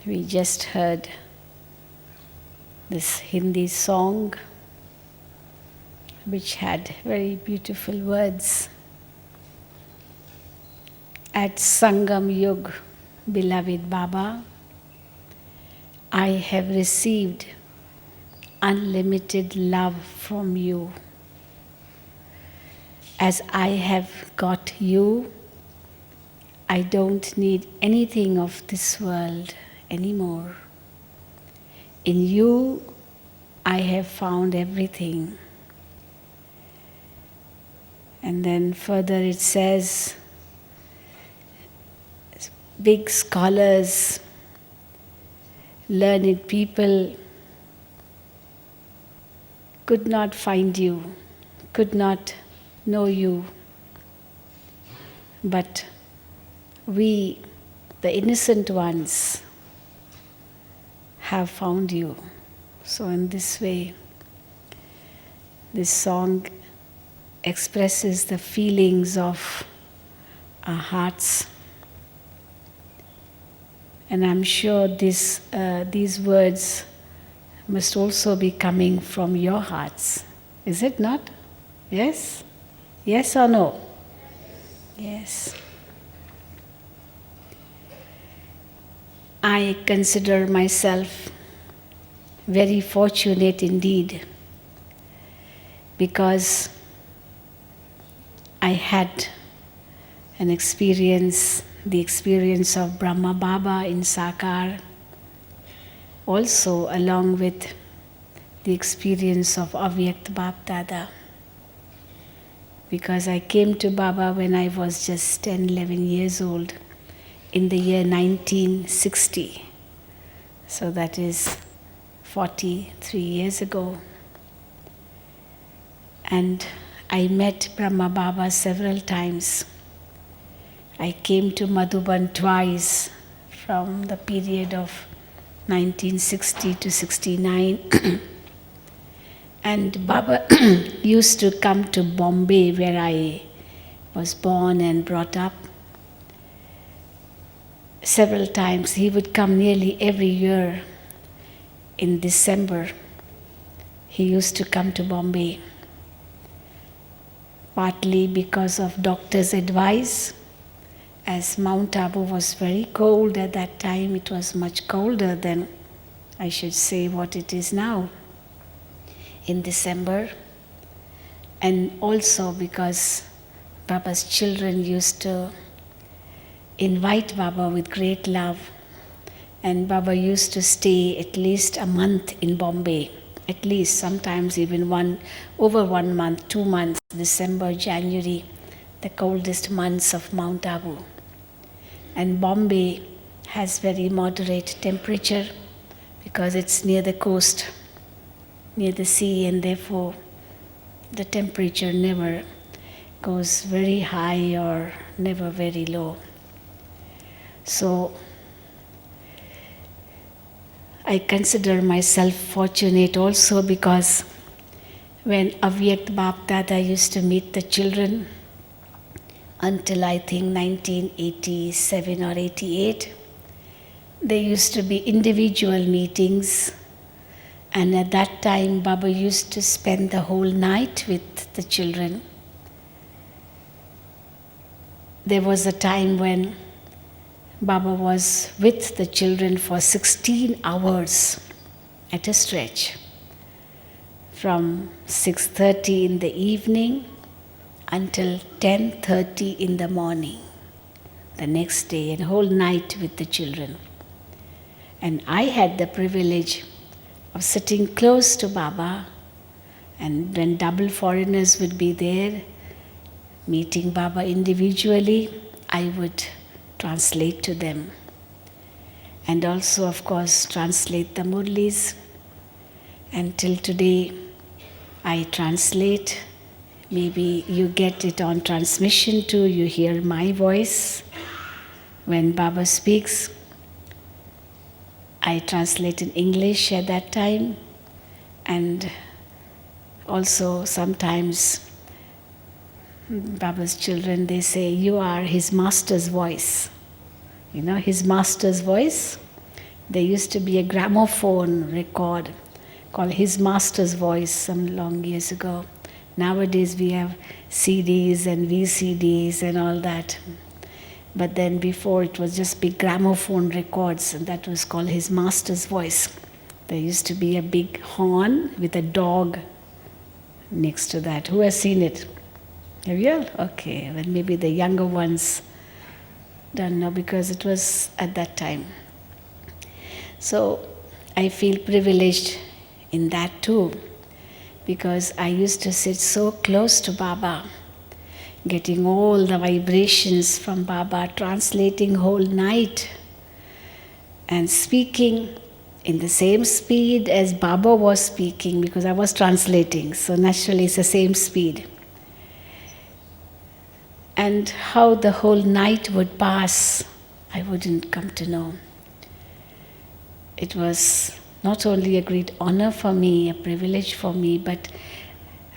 We just heard this Hindi song which had very beautiful words. At Sangam Yug, beloved Baba, I have received unlimited love from you. As I have got you, I don't need anything of this world anymore. In you, I have found everything. And then further it says, big scholars, learned people could not find you, could not know you. But we, the innocent ones, have found you. So in this way, this song expresses the feelings of our hearts. And I'm sure these words must also be coming from your hearts. Is it not? Yes? Yes or no? Yes. I consider myself very fortunate indeed, because I had an experience, the experience of Brahma Baba in Sakar, also along with the experience of Avyakt Bapdada. Because I came to Baba when I was just 10, 11 years old in the year 1960. So that is 43 years ago. And I met Brahma Baba several times. I came to Madhuban twice from the period of 1960 to 69. And Baba used to come to Bombay, where I was born and brought up. Several times. He would come nearly every year in December. He used to come to Bombay, partly because of doctor's advice. As Mount Abu was very cold at that time, it was much colder than, I should say, what it is now in December. And also because Baba's children used to invite Baba with great love. And Baba used to stay at least a month in Bombay, at least, sometimes even over 1 month, 2 months, December, January, the coldest months of Mount Abu. And Bombay has very moderate temperature because it's near the coast, near the sea, and therefore the temperature never goes very high or never very low. So I consider myself fortunate also because when Avyakt Bapdada used to meet the children until I think 1987 or 88, there used to be individual meetings, and at that time Baba used to spend the whole night with the children. There was a time when Baba was with the children for 16 hours at a stretch, from 6:30 in the evening until 10:30 in the morning, the next day, and whole night with the children. And I had the privilege of sitting close to Baba, and when double foreigners would be there, meeting Baba individually, I would translate to them. And also, of course, translate the Murlis. And till today, I translate. Maybe you get it on transmission too, you hear my voice when Baba speaks. I translate in English at that time, and also sometimes Baba's children, they say, you are his master's voice. You know, his master's voice. there used to be a gramophone record called His Master's Voice some long years ago. Nowadays we have CDs and VCDs and all that. But then before it was just big gramophone records, and that was called His Master's Voice. There used to be a big horn with a dog next to that. Who has seen it? Have you? Okay, well maybe the younger ones don't know because it was at that time. So I feel privileged in that too, because I used to sit so close to Baba, getting all the vibrations from Baba, translating whole night and speaking in the same speed as Baba was speaking, because I was translating, so naturally it's the same speed. And how the whole night would pass, I wouldn't come to know. It was not only a great honor for me, a privilege for me, but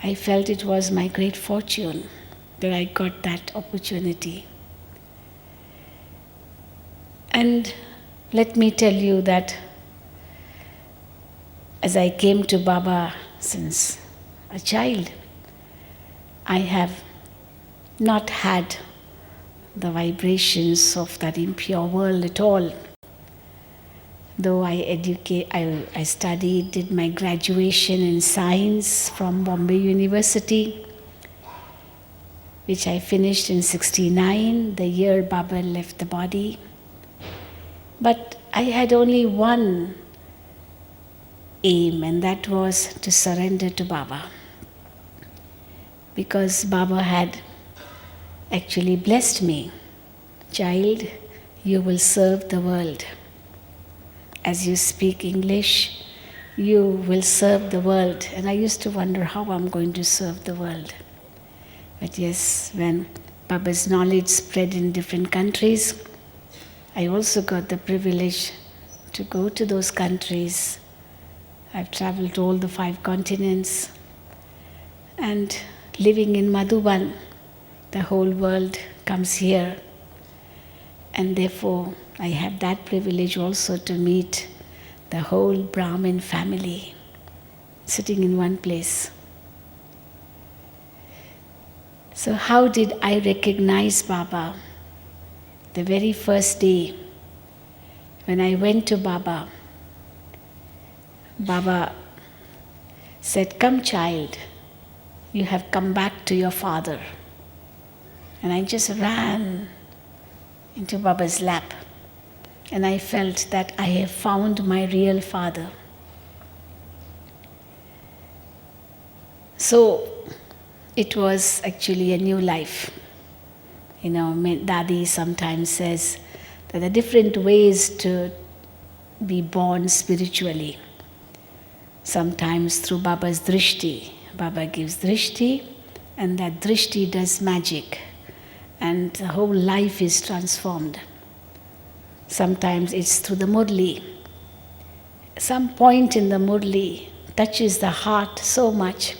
I felt it was my great fortune that I got that opportunity. And let me tell you that as I came to Baba since a child, I have not had the vibrations of that impure world at all. Though I studied, did my graduation in science from Bombay University, which I finished in '69, the year Baba left the body. But I had only one aim, and that was to surrender to Baba. Because Baba had actually blessed me. Child, you will serve the world. As you speak English, you will serve the world. And I used to wonder how I'm going to serve the world. But yes, when Baba's knowledge spread in different countries, I also got the privilege to go to those countries. I've traveled to all the 5 continents. And living in Madhuban, the whole world comes here. And therefore, I have that privilege also to meet the whole Brahmin family sitting in one place. So how did I recognize Baba? The very first day when I went to Baba, Baba said, "Come child, you have come back to your father." And I just ran into Baba's lap. And I felt that I have found my real father. So it was actually a new life. You know, Dadi sometimes says that there are different ways to be born spiritually. Sometimes through Baba's drishti. Baba gives drishti, and that drishti does magic. And the whole life is transformed. Sometimes it's through the murli. Some point in the murli touches the heart so much,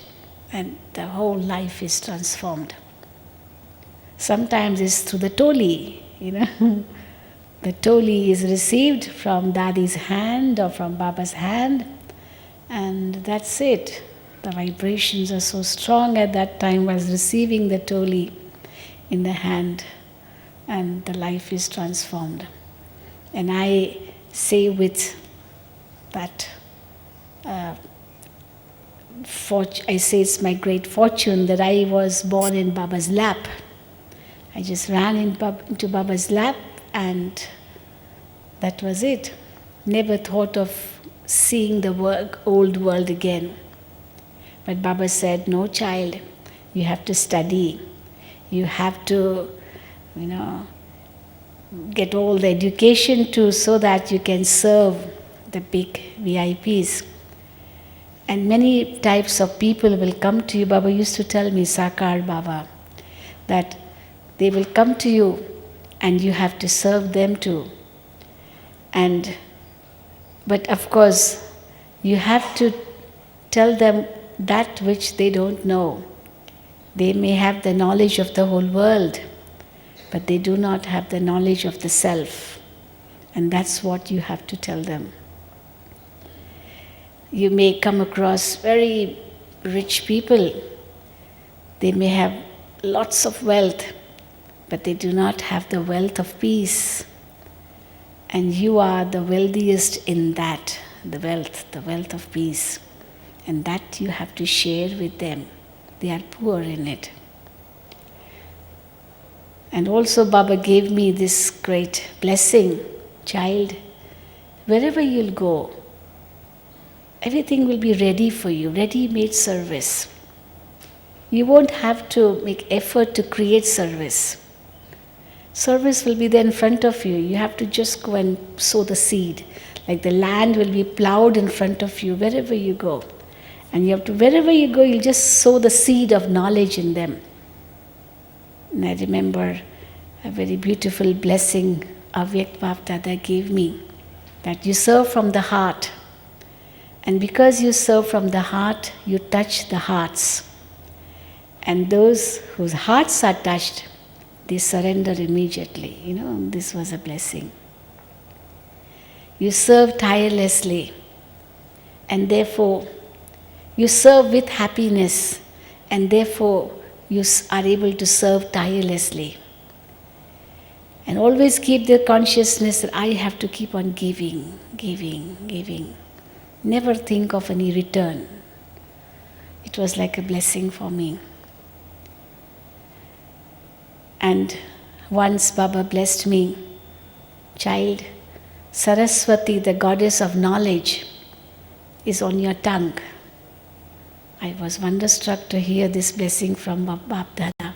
and the whole life is transformed. Sometimes it's through the toli, you know. The toli is received from Dadi's hand or from Baba's hand, and that's it. The vibrations are so strong at that time was receiving the toli in the hand, and the life is transformed. And I say with that, I say it's my great fortune that I was born in Baba's lap. I just ran into Baba's lap, and that was it. Never thought of seeing the old world again. But Baba said, "No child, you have to study. You have to, get all the education too, so that you can serve the big VIPs. And many types of people will come to you." Baba used to tell me, Sakar Baba, that they will come to you and you have to serve them too. But of course, you have to tell them that which they don't know. They may have the knowledge of the whole world, but they do not have the knowledge of the self. And that's what you have to tell them. You may come across very rich people. They may have lots of wealth, but they do not have the wealth of peace. And you are the wealthiest in that, the wealth of peace. And that you have to share with them. They are poor in it. And also Baba gave me this great blessing. Child, wherever you'll go, everything will be ready for you, ready-made service. You won't have to make effort to create service. Service will be there in front of you. You have to just go and sow the seed. Like the land will be plowed in front of you wherever you go. And you have to, wherever you go, you'll just sow the seed of knowledge in them. And I remember a very beautiful blessing Avyakt Bapdada gave me, that you serve from the heart. And because you serve from the heart, you touch the hearts. And those whose hearts are touched, they surrender immediately. This was a blessing. You serve tirelessly, and therefore you serve with happiness, and therefore you are able to serve tirelessly. And always keep the consciousness that I have to keep on giving, giving, giving. Never think of any return. It was like a blessing for me. And once Baba blessed me, child, Saraswati, the goddess of knowledge, is on your tongue. I was wonderstruck to hear this blessing from Bapdada.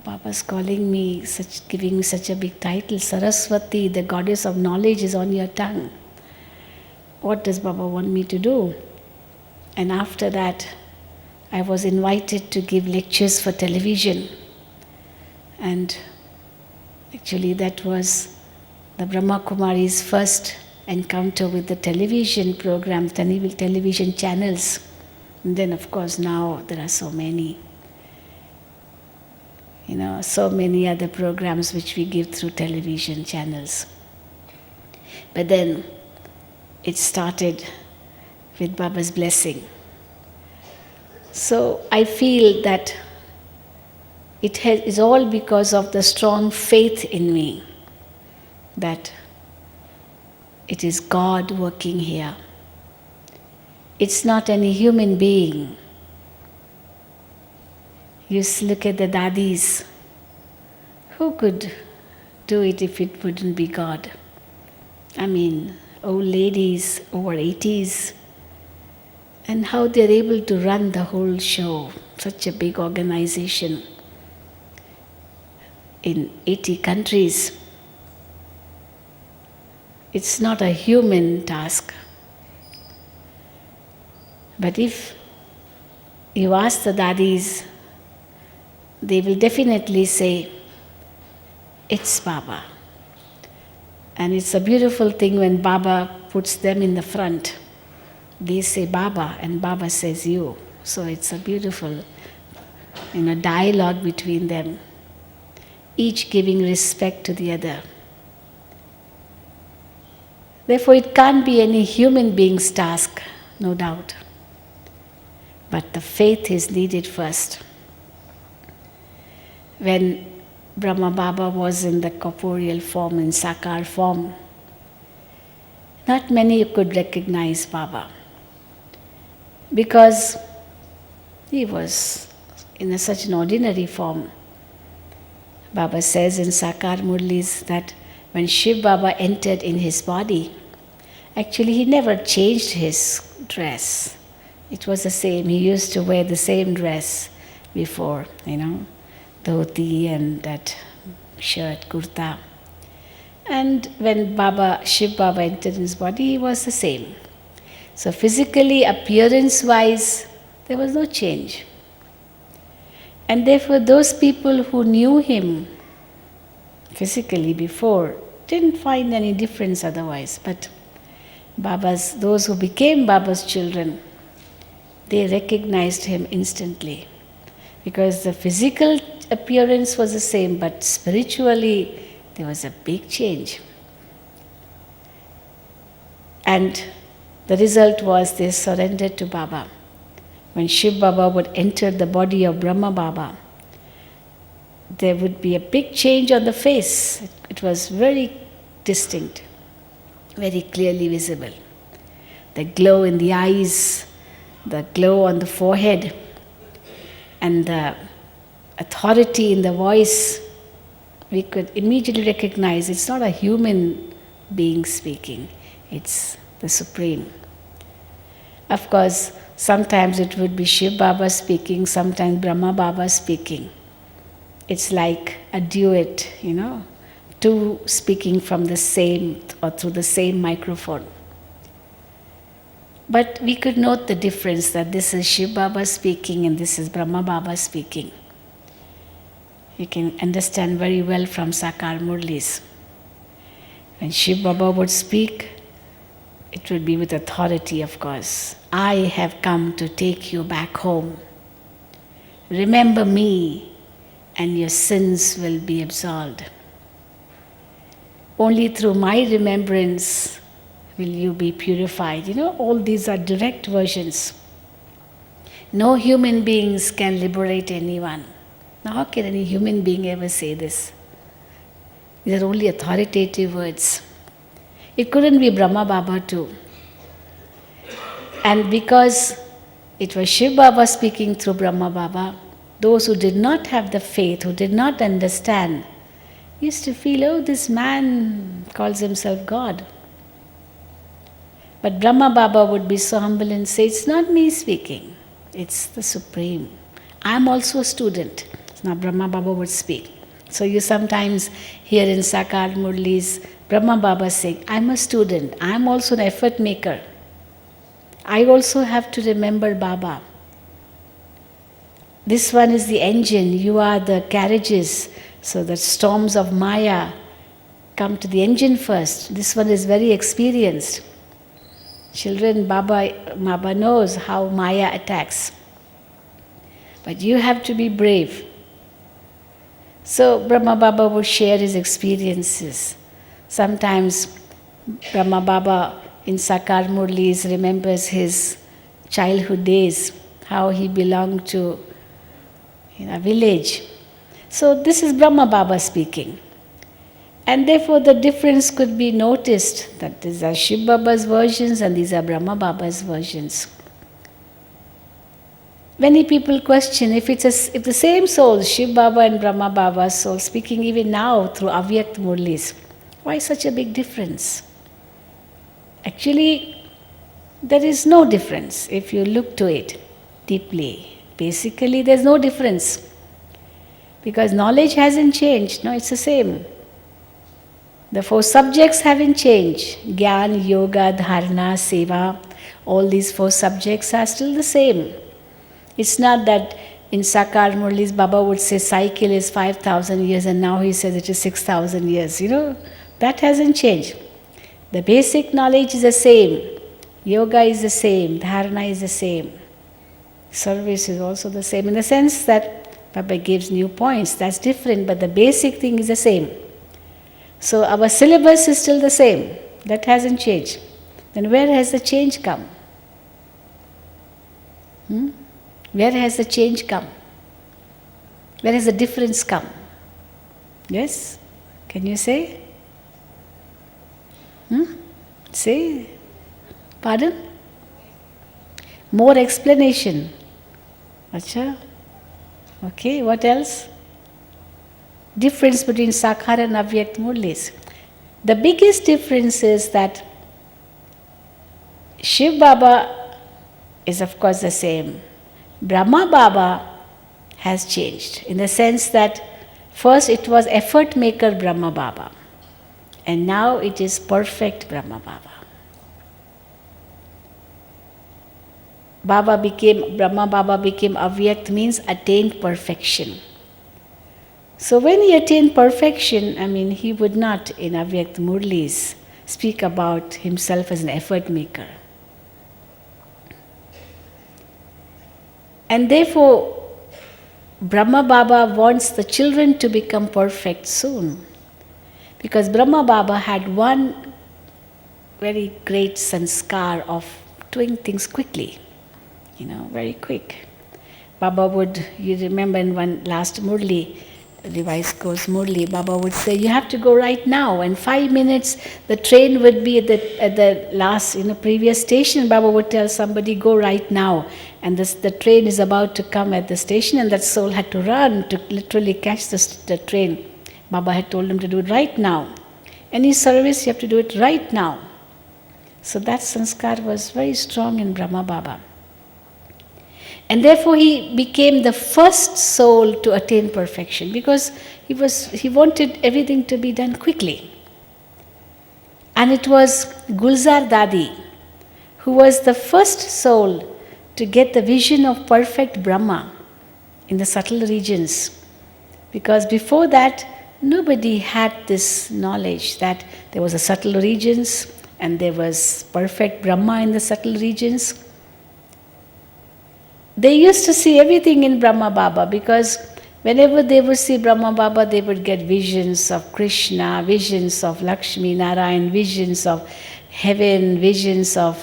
Baba's calling me, giving me such a big title, Saraswati, the goddess of knowledge, is on your tongue. What does Baba want me to do? And after that, I was invited to give lectures for television. And actually that was the Brahma Kumari's first encounter with the television program, television channels. And then of course now there are so many. So many other programs which we give through television channels. But then it started with Baba's blessing. So I feel that it is all because of the strong faith in me that it is God working here. It's not any human being. You look at the dadis. Who could do it if it wouldn't be God? Old ladies over 80s. And how they're able to run the whole show, such a big organization in 80 countries. It's not a human task. But if you ask the dadis, they will definitely say, it's Baba. And it's a beautiful thing when Baba puts them in the front. They say Baba and Baba says you. So it's a beautiful dialogue between them, each giving respect to the other. Therefore it can't be any human being's task, no doubt. But the faith is needed first. When Brahma Baba was in the corporeal form, in Sakar form, not many could recognize Baba, because he was in such an ordinary form. Baba says in Sakar Murlis that when Shiv Baba entered in his body, actually he never changed his dress. It was the same. He used to wear the same dress before, dhoti and that shirt, kurta. And when Shiv Baba entered in his body, he was the same. So physically, appearance-wise, there was no change. And therefore, those people who knew him physically before didn't find any difference otherwise. But those who became Baba's children, they recognized him instantly. Because the physical appearance was the same, but spiritually, there was a big change. And the result was they surrendered to Baba. When Shiv Baba would enter the body of Brahma Baba, there would be a big change on the face. It was very distinct, very clearly visible. The glow in the eyes, the glow on the forehead, and the authority in the voice, we could immediately recognize it's not a human being speaking, it's the Supreme. Of course, sometimes it would be Shiv Baba speaking, sometimes Brahma Baba speaking. It's like a duet, two speaking from the same or through the same microphone. But we could note the difference that this is Shiv Baba speaking and this is Brahma Baba speaking. You can understand very well from Sakar Murlis. When Shiv Baba would speak, it would be with authority, of course. I have come to take you back home. Remember me, and your sins will be absolved. Only through my remembrance will you be purified. All these are direct versions. No human beings can liberate anyone. Now, how can any human being ever say this? These are only authoritative words. It couldn't be Brahma Baba too. And because it was Shiv Baba speaking through Brahma Baba, those who did not have the faith, who did not understand, used to feel, oh, this man calls himself God. But Brahma Baba would be so humble and say, it's not me speaking, it's the Supreme. I'm also a student. Now Brahma Baba would speak. So you sometimes hear in Sakar Murlis, Brahma Baba saying, I'm a student, I'm also an effort maker. I also have to remember Baba. This one is the engine, you are the carriages. So the storms of Maya come to the engine first. This one is very experienced. Children, Baba knows how Maya attacks. But you have to be brave. So Brahma Baba would share his experiences. Sometimes Brahma Baba in Sakar Murlis remembers his childhood days, how he belonged to a village. So this is Brahma Baba speaking. And therefore the difference could be noticed that these are Shiv Baba's versions and these are Brahma Baba's versions. Many people question if the same soul, Shiv Baba and Brahma Baba's soul, speaking even now through Avyakt Murlis, why such a big difference? Actually, there is no difference if you look to it deeply. Basically, there's no difference. Because knowledge hasn't changed. No, it's the same. The 4 subjects haven't changed. Gyan, Yoga, Dharana, Seva, all these 4 subjects are still the same. It's not that in Sakar Murlis, Baba would say cycle is 5,000 years and now he says it is 6,000 years. That hasn't changed. The basic knowledge is the same. Yoga is the same. Dharana is the same. Service is also the same in the sense that Baba gives new points. That's different, but the basic thing is the same. So our syllabus is still the same. That hasn't changed. Then where has the change come? Where has the change come? Where has the difference come? Yes? Can you say? Say? Pardon? More explanation. Acha? Okay, what else? Difference between Sakar and Avyakt Murlis. The biggest difference is that Shiv Baba is of course the same. Brahma Baba has changed in the sense that first it was effort maker Brahma Baba and now it is perfect Brahma Baba. Brahma Baba became Avyakt means attained perfection. So when he attained perfection, he would not in Avyakt Murlis speak about himself as an effort maker. And therefore, Brahma Baba wants the children to become perfect soon. Because Brahma Baba had one very great sanskar of doing things quickly, very quick. Baba would, you remember in one last Murli, the device goes Murli, Baba would say, you have to go right now. And 5 minutes, the train would be at the last, previous station. Baba would tell somebody, go right now. And the train is about to come at the station, and that soul had to run to literally catch the train. Baba had told him to do it right now. Any service, you have to do it right now. So that sanskar was very strong in Brahma Baba. And therefore he became the first soul to attain perfection, because he wanted everything to be done quickly. And it was Gulzar Dadi who was the first soul to get the vision of perfect Brahma in the subtle regions. Because before that, nobody had this knowledge that there was a subtle regions and there was perfect Brahma in the subtle regions. They used to see everything in Brahma Baba, because whenever they would see Brahma Baba, they would get visions of Krishna, visions of Lakshmi Narayan, visions of heaven, visions of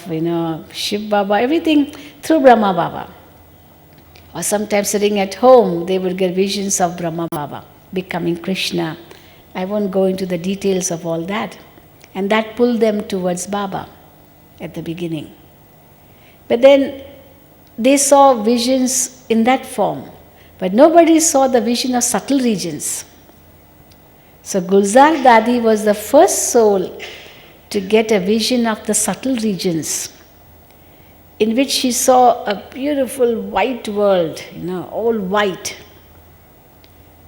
Shiv Baba, everything through Brahma Baba. Or sometimes sitting at home, they would get visions of Brahma Baba becoming Krishna. I won't go into the details of all that. And that pulled them towards Baba at the beginning. But then they saw visions in that form, but nobody saw the vision of subtle regions. So Gulzar Dadi was the first soul to get a vision of the subtle regions, in which she saw a beautiful white world, all white.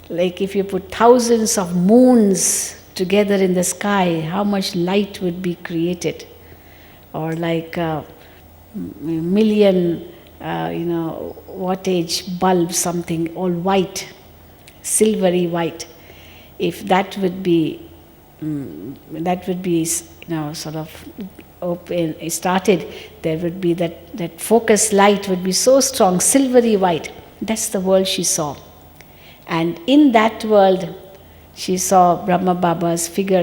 Like if you put thousands of moons together in the sky, how much light would be created? Or like a million wattage bulb, something all white, silvery white. If that would be sort of open, started, there would be that focus light would be so strong, silvery white. That's the world she saw. And in that world, she saw Brahma Baba's figure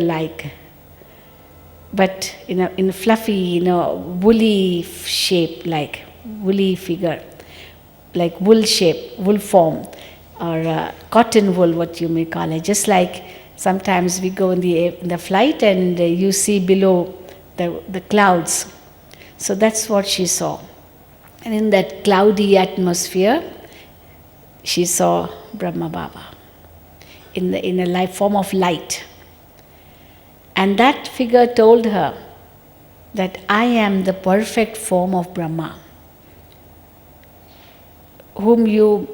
but in a fluffy, woolly shape, like woolly figure, like wool shape, wool form, or cotton wool, what you may call it. Just like sometimes we go in the flight and you see below the clouds. So that's what she saw. And in that cloudy atmosphere, she saw Brahma Baba in a form of light. And that figure told her that I am the perfect form of Brahma, whom you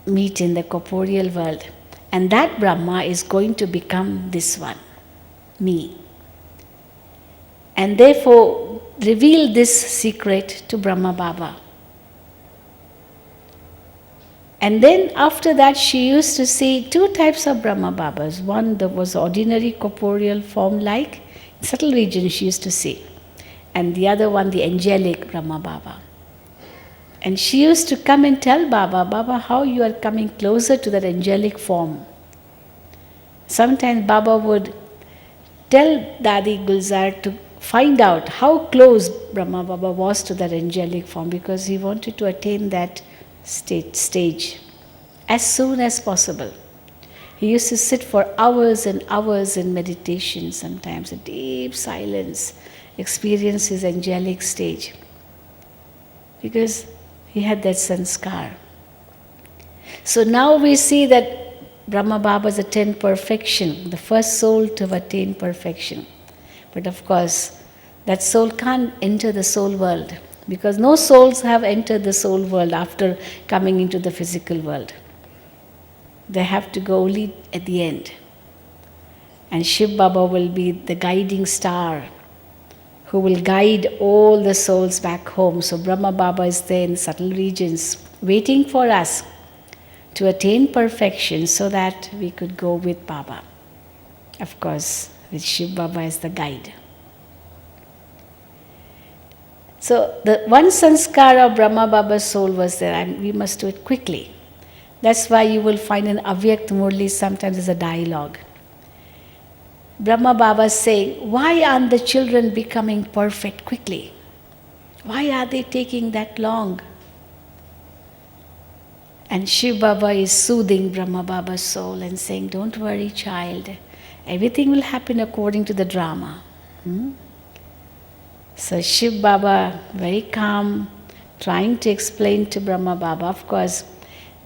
meet in the corporeal world. And that Brahma is going to become this one, me. And therefore, reveal this secret to Brahma Baba. And then after that, she used to see two types of Brahma Babas. One that was ordinary corporeal form, like subtle region she used to see. And the other one, the angelic Brahma Baba. And she used to come and tell Baba, how you are coming closer to that angelic form. Sometimes Baba would tell Dadi Gulzar to find out how close Brahma Baba was to that angelic form, because he wanted to attain that stage as soon as possible. He used to sit for hours and hours in meditation, sometimes a deep silence, experience his angelic stage, because he had that sanskar. So now we see that Brahma Baba's attained perfection, the first soul to attain perfection. But of course, that soul can't enter the soul world, because no souls have entered the soul world after coming into the physical world. They have to go only at the end. And Shiv Baba will be the guiding star who will guide all the souls back home. So Brahma Baba is there in subtle regions, waiting for us to attain perfection so that we could go with Baba. Of course, with Shiv Baba as the guide. So the one sanskara of Brahma Baba's soul was there, and we must do it quickly. That's why you will find in Avyakt Murli sometimes there's a dialogue. Brahma Baba is saying, why aren't the children becoming perfect quickly? Why are they taking that long? And Shiv Baba is soothing Brahma Baba's soul and saying, don't worry, child. Everything will happen according to the drama. So Shiv Baba, very calm, trying to explain to Brahma Baba. Of course,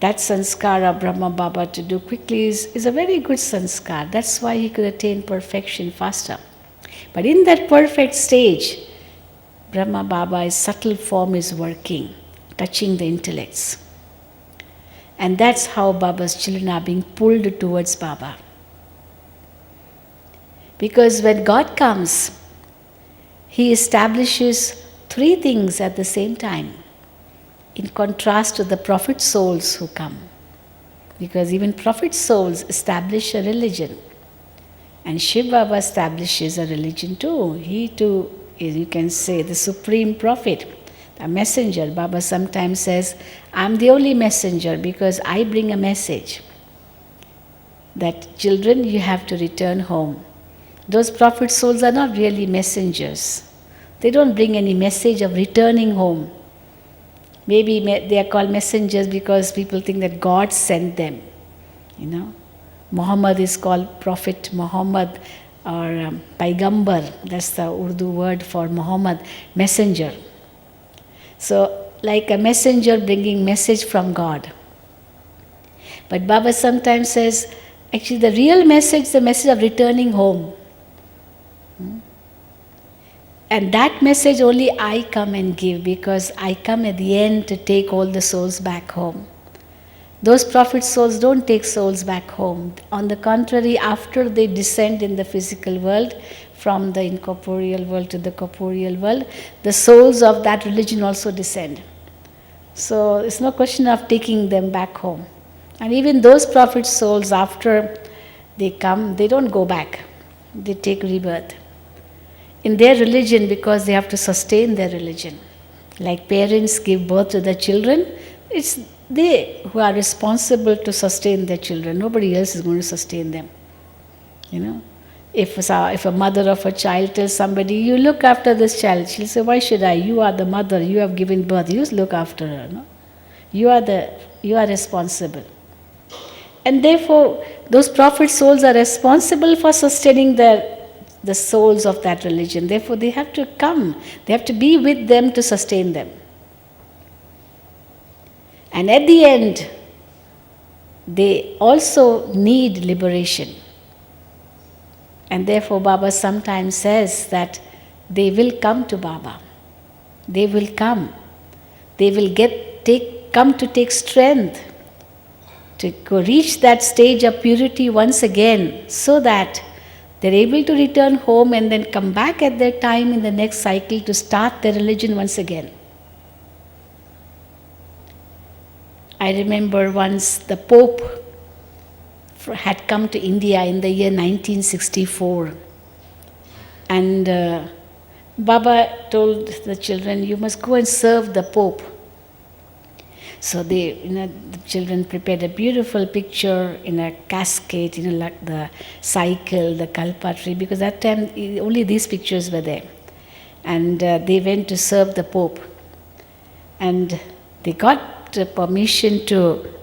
that sanskar of Brahma Baba to do quickly is a very good sanskar. That's why he could attain perfection faster. But in that perfect stage, Brahma Baba's subtle form is working, touching the intellects. And that's how Baba's children are being pulled towards Baba. Because when God comes, He establishes three things at the same time, in contrast to the prophet souls who come. Because even prophet souls establish a religion. And Shiv Baba establishes a religion too. He too is, you can say, the supreme prophet, a messenger. Baba sometimes says, I'm the only messenger because I bring a message that children, you have to return home. Those prophet souls are not really messengers. They don't bring any message of returning home. Maybe they are called messengers because people think that God sent them. Muhammad is called Prophet Muhammad or Paigambar. That's the Urdu word for Muhammad, messenger. So, like a messenger bringing message from God. But Baba sometimes says, actually the real message is the message of returning home. And that message only I come and give, because I come at the end to take all the souls back home. Those prophet souls don't take souls back home. On the contrary, after they descend in the physical world, from the incorporeal world to the corporeal world, the souls of that religion also descend. So it's no question of taking them back home. And even those prophet souls, after they come, they don't go back. They take rebirth. In their religion, because they have to sustain their religion. Like parents give birth to their children, it's they who are responsible to sustain their children. Nobody else is going to sustain them. If a mother of a child tells somebody, you look after this child, she'll say, why should I? You are the mother, you have given birth, you look after her. No? You are responsible. And therefore, those prophet souls are responsible for sustaining the souls of that religion. Therefore, they have to come. They have to be with them to sustain them. And at the end, they also need liberation. And therefore, Baba sometimes says that they will come to Baba. They will come. They will come to take strength, to reach that stage of purity once again, so that they're able to return home and then come back at their time in the next cycle to start their religion once again. I remember once the Pope had come to India in the year 1964. And Baba told the children, you must go and serve the Pope. So the children prepared a beautiful picture in a cascade, like the cycle, the kalpa tree, because that time only these pictures were there. And they went to serve the Pope. And they got permission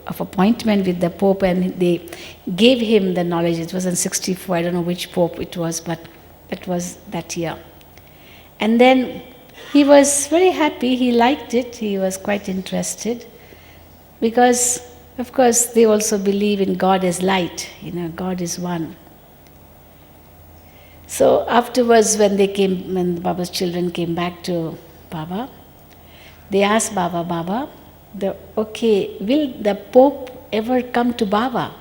of appointment with the Pope, and they gave him the knowledge. It was in 64, I don't know which Pope it was, but it was that year. And then he was very happy, he liked it, he was quite interested. Because, of course, they also believe in God as light. God is one. So afterwards, when Baba's children came back to Baba, they asked Baba, will the Pope ever come to Baba?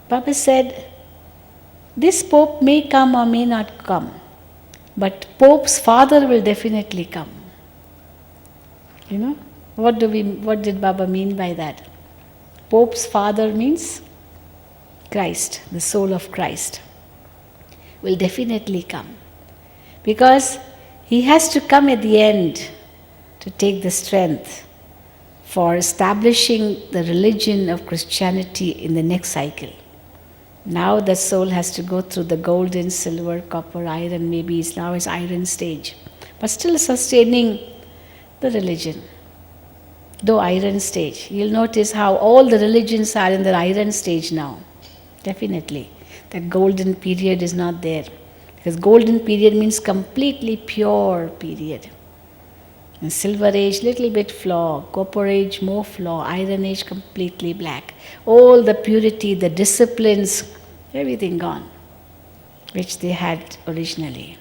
Baba said, this Pope may come or may not come, but Pope's father will definitely come. What did Baba mean by that? Pope's father means Christ, the soul of Christ, will definitely come. Because he has to come at the end to take the strength for establishing the religion of Christianity in the next cycle. Now the soul has to go through the golden, silver, copper, iron, maybe now it's iron stage. But still sustaining the religion. Though iron stage. You'll notice how all the religions are in the iron stage now. Definitely. That golden period is not there. Because golden period means completely pure period. And silver age, little bit flaw. Copper age, more flaw. Iron age, completely black. All the purity, the disciplines, everything gone, which they had originally.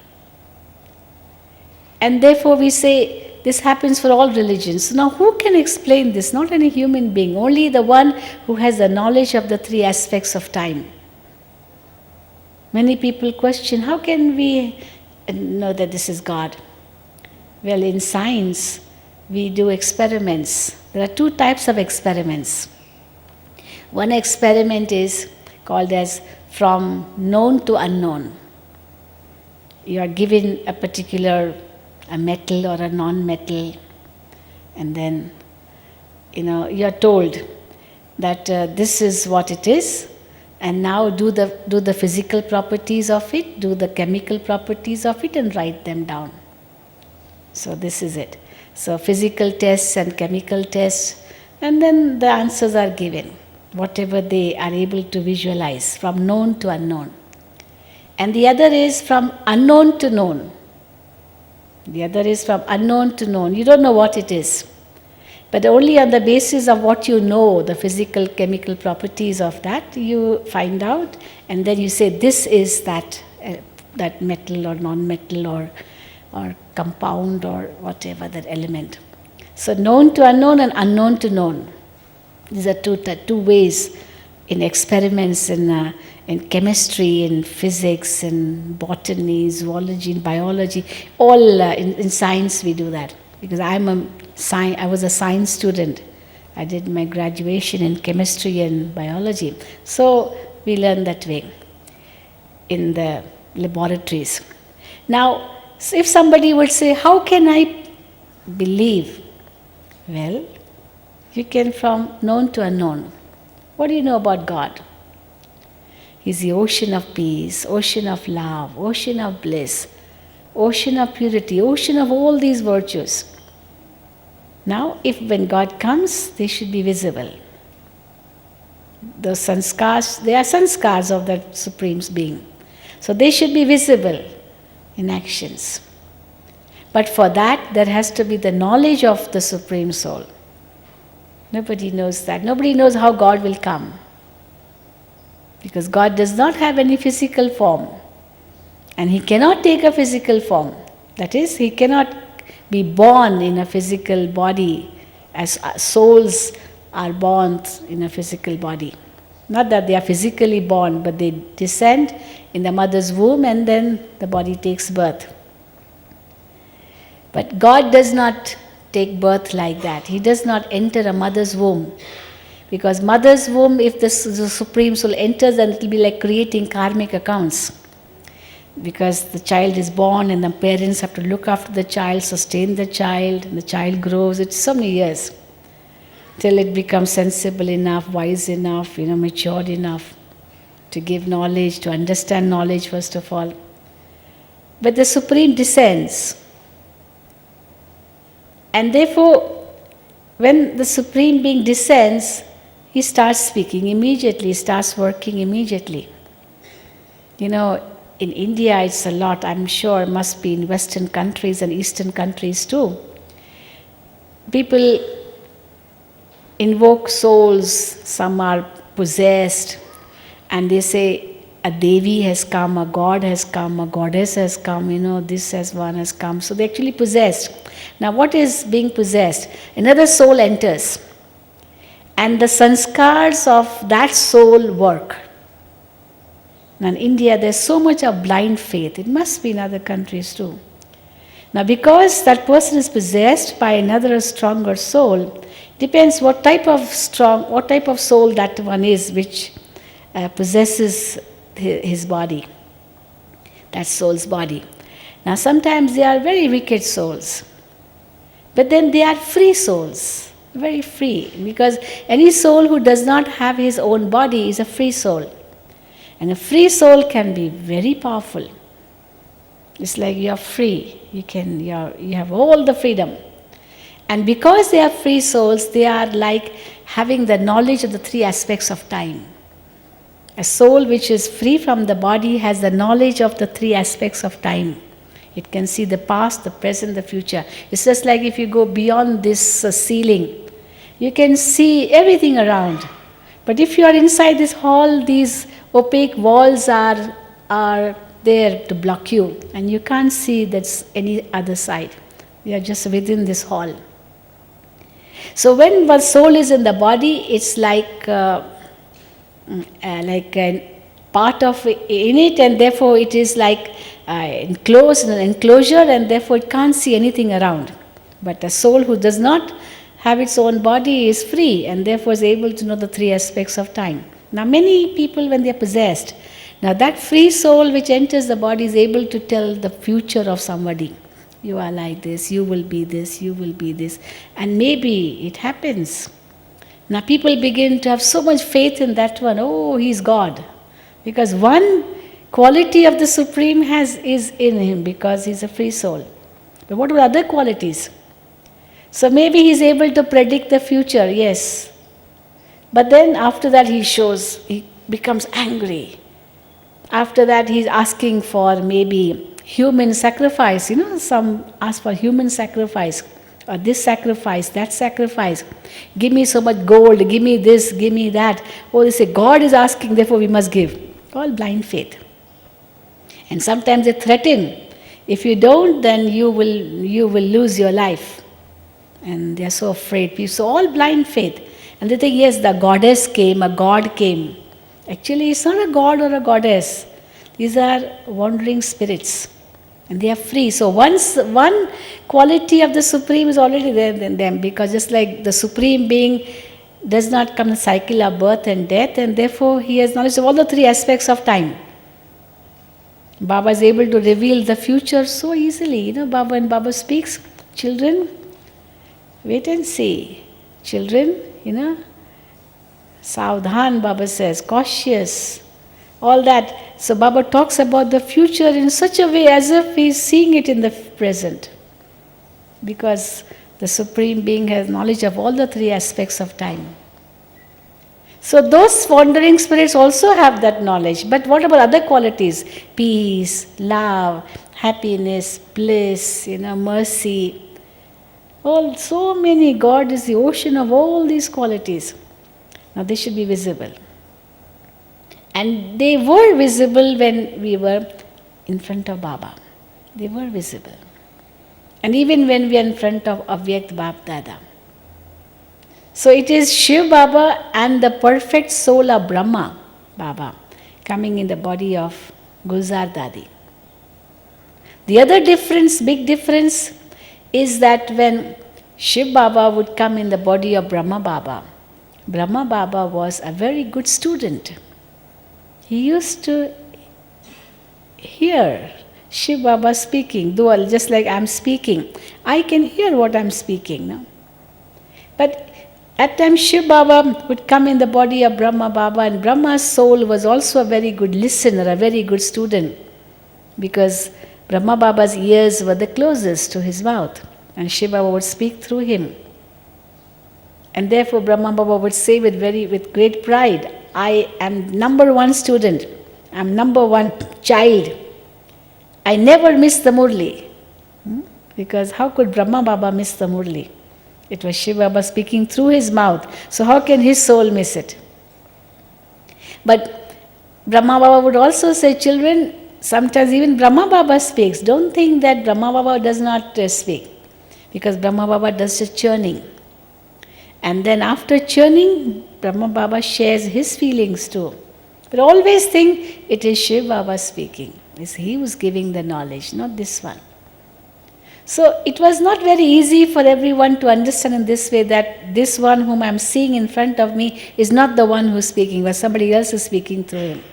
And therefore we say, this happens for all religions. Now who can explain this? Not any human being. Only the one who has the knowledge of the three aspects of time. Many people question, how can we know that this is God? Well, in science, we do experiments. There are two types of experiments. One experiment is called as from known to unknown. You are given a particular a metal or a non-metal, and then you are told that this is what it is, and now do the physical properties of it, do the chemical properties of it, and write them down. So this is it. So physical tests and chemical tests, and then the answers are given, whatever they are able to visualize, from known to unknown. And the other is from unknown to known. The other is from unknown to known. You don't know what it is. But only on the basis of what you know, the physical, chemical properties of that, you find out, and then you say, this is that metal or non-metal or compound or whatever, that element. So known to unknown and unknown to known. These are two ways in experiments in chemistry, in physics, in botany, zoology, in biology. All in science we do that. Because I was a science student. I did my graduation in chemistry and biology. So we learn that way in the laboratories. Now, so if somebody would say, how can I believe? Well, you can from known to unknown. What do you know about God? He's the ocean of peace, ocean of love, ocean of bliss, ocean of purity, ocean of all these virtues. Now, when God comes, they should be visible. The sanskars, they are sanskars of that Supreme Being. So they should be visible in actions. But for that, there has to be the knowledge of the Supreme Soul. Nobody knows that. Nobody knows how God will come. Because God does not have any physical form. And He cannot take a physical form. That is, He cannot be born in a physical body as souls are born in a physical body. Not that they are physically born, but they descend in the mother's womb and then the body takes birth. But God does not take birth like that. He does not enter a mother's womb. Because mother's womb, if the Supreme Soul enters, then it will be like creating karmic accounts. Because the child is born and the parents have to look after the child, sustain the child, and the child grows. It's so many years till it becomes sensible enough, wise enough, matured enough to give knowledge, to understand knowledge first of all. But the Supreme descends. And therefore, when the Supreme Being descends, He starts speaking immediately, starts working immediately. In India it's a lot, I'm sure must be in Western countries and Eastern countries too. People invoke souls, some are possessed, and they say a Devi has come, a God has come, a goddess has come, this as one has come. So they're actually possessed. Now what is being possessed? Another soul enters. And the sanskars of that soul work. Now in India there's so much of blind faith. It must be in other countries too. Now because that person is possessed by another stronger soul, depends what type of soul that one is which possesses his body, that soul's body. Now sometimes they are very wicked souls, but then they are free souls, very free, because any soul who does not have his own body is a free soul. And a free soul can be very powerful. It's like you are free. You have all the freedom. And because they are free souls, they are like having the knowledge of the three aspects of time. A soul which is free from the body has the knowledge of the three aspects of time. It can see the past, the present, the future. It's just like if you go beyond this ceiling, you can see everything around. But if you are inside this hall, these opaque walls are there to block you, and you can't see that's any other side. You are just within this hall. So when one soul is in the body, it's like a part of in it, and therefore it is like enclosed in an enclosure, and therefore it can't see anything around. But a soul who does not have its own body is free, and therefore is able to know the three aspects of time. Now many people, when they are possessed, now that free soul which enters the body is able to tell the future of somebody. You are like this, you will be this, you will be this. And maybe it happens. Now people begin to have so much faith in that one. Oh, he's God. Because one quality of the Supreme is in him, because he's a free soul. But what about other qualities? So maybe he's able to predict the future, yes. But then after that he becomes angry. After that he's asking for maybe human sacrifice. Some ask for human sacrifice, or this sacrifice, that sacrifice. Give me so much gold, give me this, give me that. Oh, they say God is asking, therefore we must give. All blind faith. And sometimes they threaten, if you don't, then you will lose your life. And they are so afraid. So all blind faith. And they think, yes, the goddess came, a god came. Actually, it's not a god or a goddess. These are wandering spirits. And they are free. So once one quality of the Supreme is already there in them, because just like the Supreme Being does not come in the cycle of birth and death, and therefore he has knowledge of all the three aspects of time. Baba is able to reveal the future so easily. Baba, when Baba speaks, children, wait and see. Children, Savdhan, Baba says, cautious, all that. So Baba talks about the future in such a way as if he is seeing it in the present. Because the Supreme Being has knowledge of all the three aspects of time. So those wandering spirits also have that knowledge. But what about other qualities? Peace, love, happiness, bliss, mercy. So many. God is the ocean of all these qualities. Now they should be visible. And they were visible when we were in front of Baba. They were visible. And even when we are in front of Avyakt Bapdada. So it is Shiv Baba and the perfect soul of Brahma Baba coming in the body of Gulzar Dadi. The other difference, big difference, is that when Shiv Baba would come in the body of Brahma Baba was a very good student. He used to hear Shiv Baba speaking, though just like I'm speaking. I can hear what I'm speaking now. But at times Shiv Baba would come in the body of Brahma Baba, and Brahma's soul was also a very good listener, a very good student, because Brahma Baba's ears were the closest to his mouth, and Shiv Baba would speak through him. And therefore Brahma Baba would say with great pride, I am number one student, I am number one child. I never miss the Murli. Because how could Brahma Baba miss the Murli? It was Shiv Baba speaking through his mouth. So how can his soul miss it? But Brahma Baba would also say, children, sometimes even Brahma Baba speaks. Don't think that Brahma Baba does not speak. Because Brahma Baba does the churning. And then after churning, Brahma Baba shares his feelings too. But always think it is Shiv Baba speaking. It's he who's giving the knowledge, not this one. So it was not very easy for everyone to understand in this way that this one whom I'm seeing in front of me is not the one who's speaking, but somebody else is speaking through him.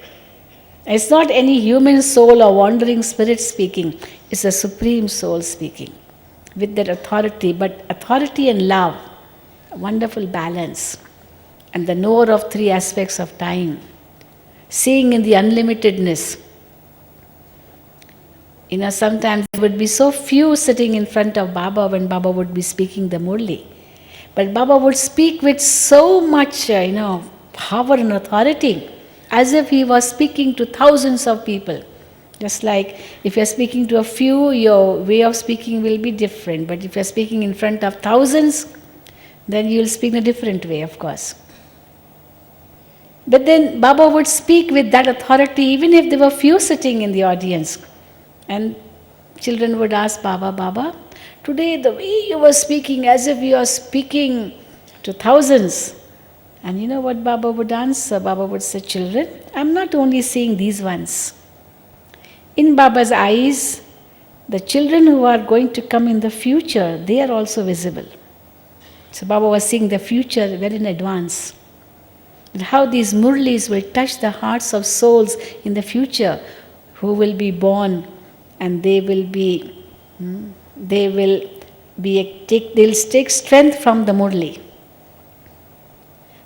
It's not any human soul or wandering spirit speaking. It's a Supreme Soul speaking with that authority, but authority and love, a wonderful balance, and the knower of three aspects of time. seeing in the unlimitedness. Sometimes there would be so few sitting in front of Baba when Baba would be speaking the Murli. But Baba would speak with so much, power and authority, as if he was speaking to thousands of people. Just like if you're speaking to a few, your way of speaking will be different. But if you're speaking in front of thousands, then you'll speak in a different way, of course. But then Baba would speak with that authority, even if there were few sitting in the audience. And children would ask Baba, Baba, today the way you were speaking, as if you are speaking to thousands. And you know what Baba would answer? Baba would say, children, I'm not only seeing these ones. In Baba's eyes, the children who are going to come in the future, they are also visible. So Baba was seeing the future very in advance. And how these murlis will touch the hearts of souls in the future who will be born, and they'll take strength from the murli.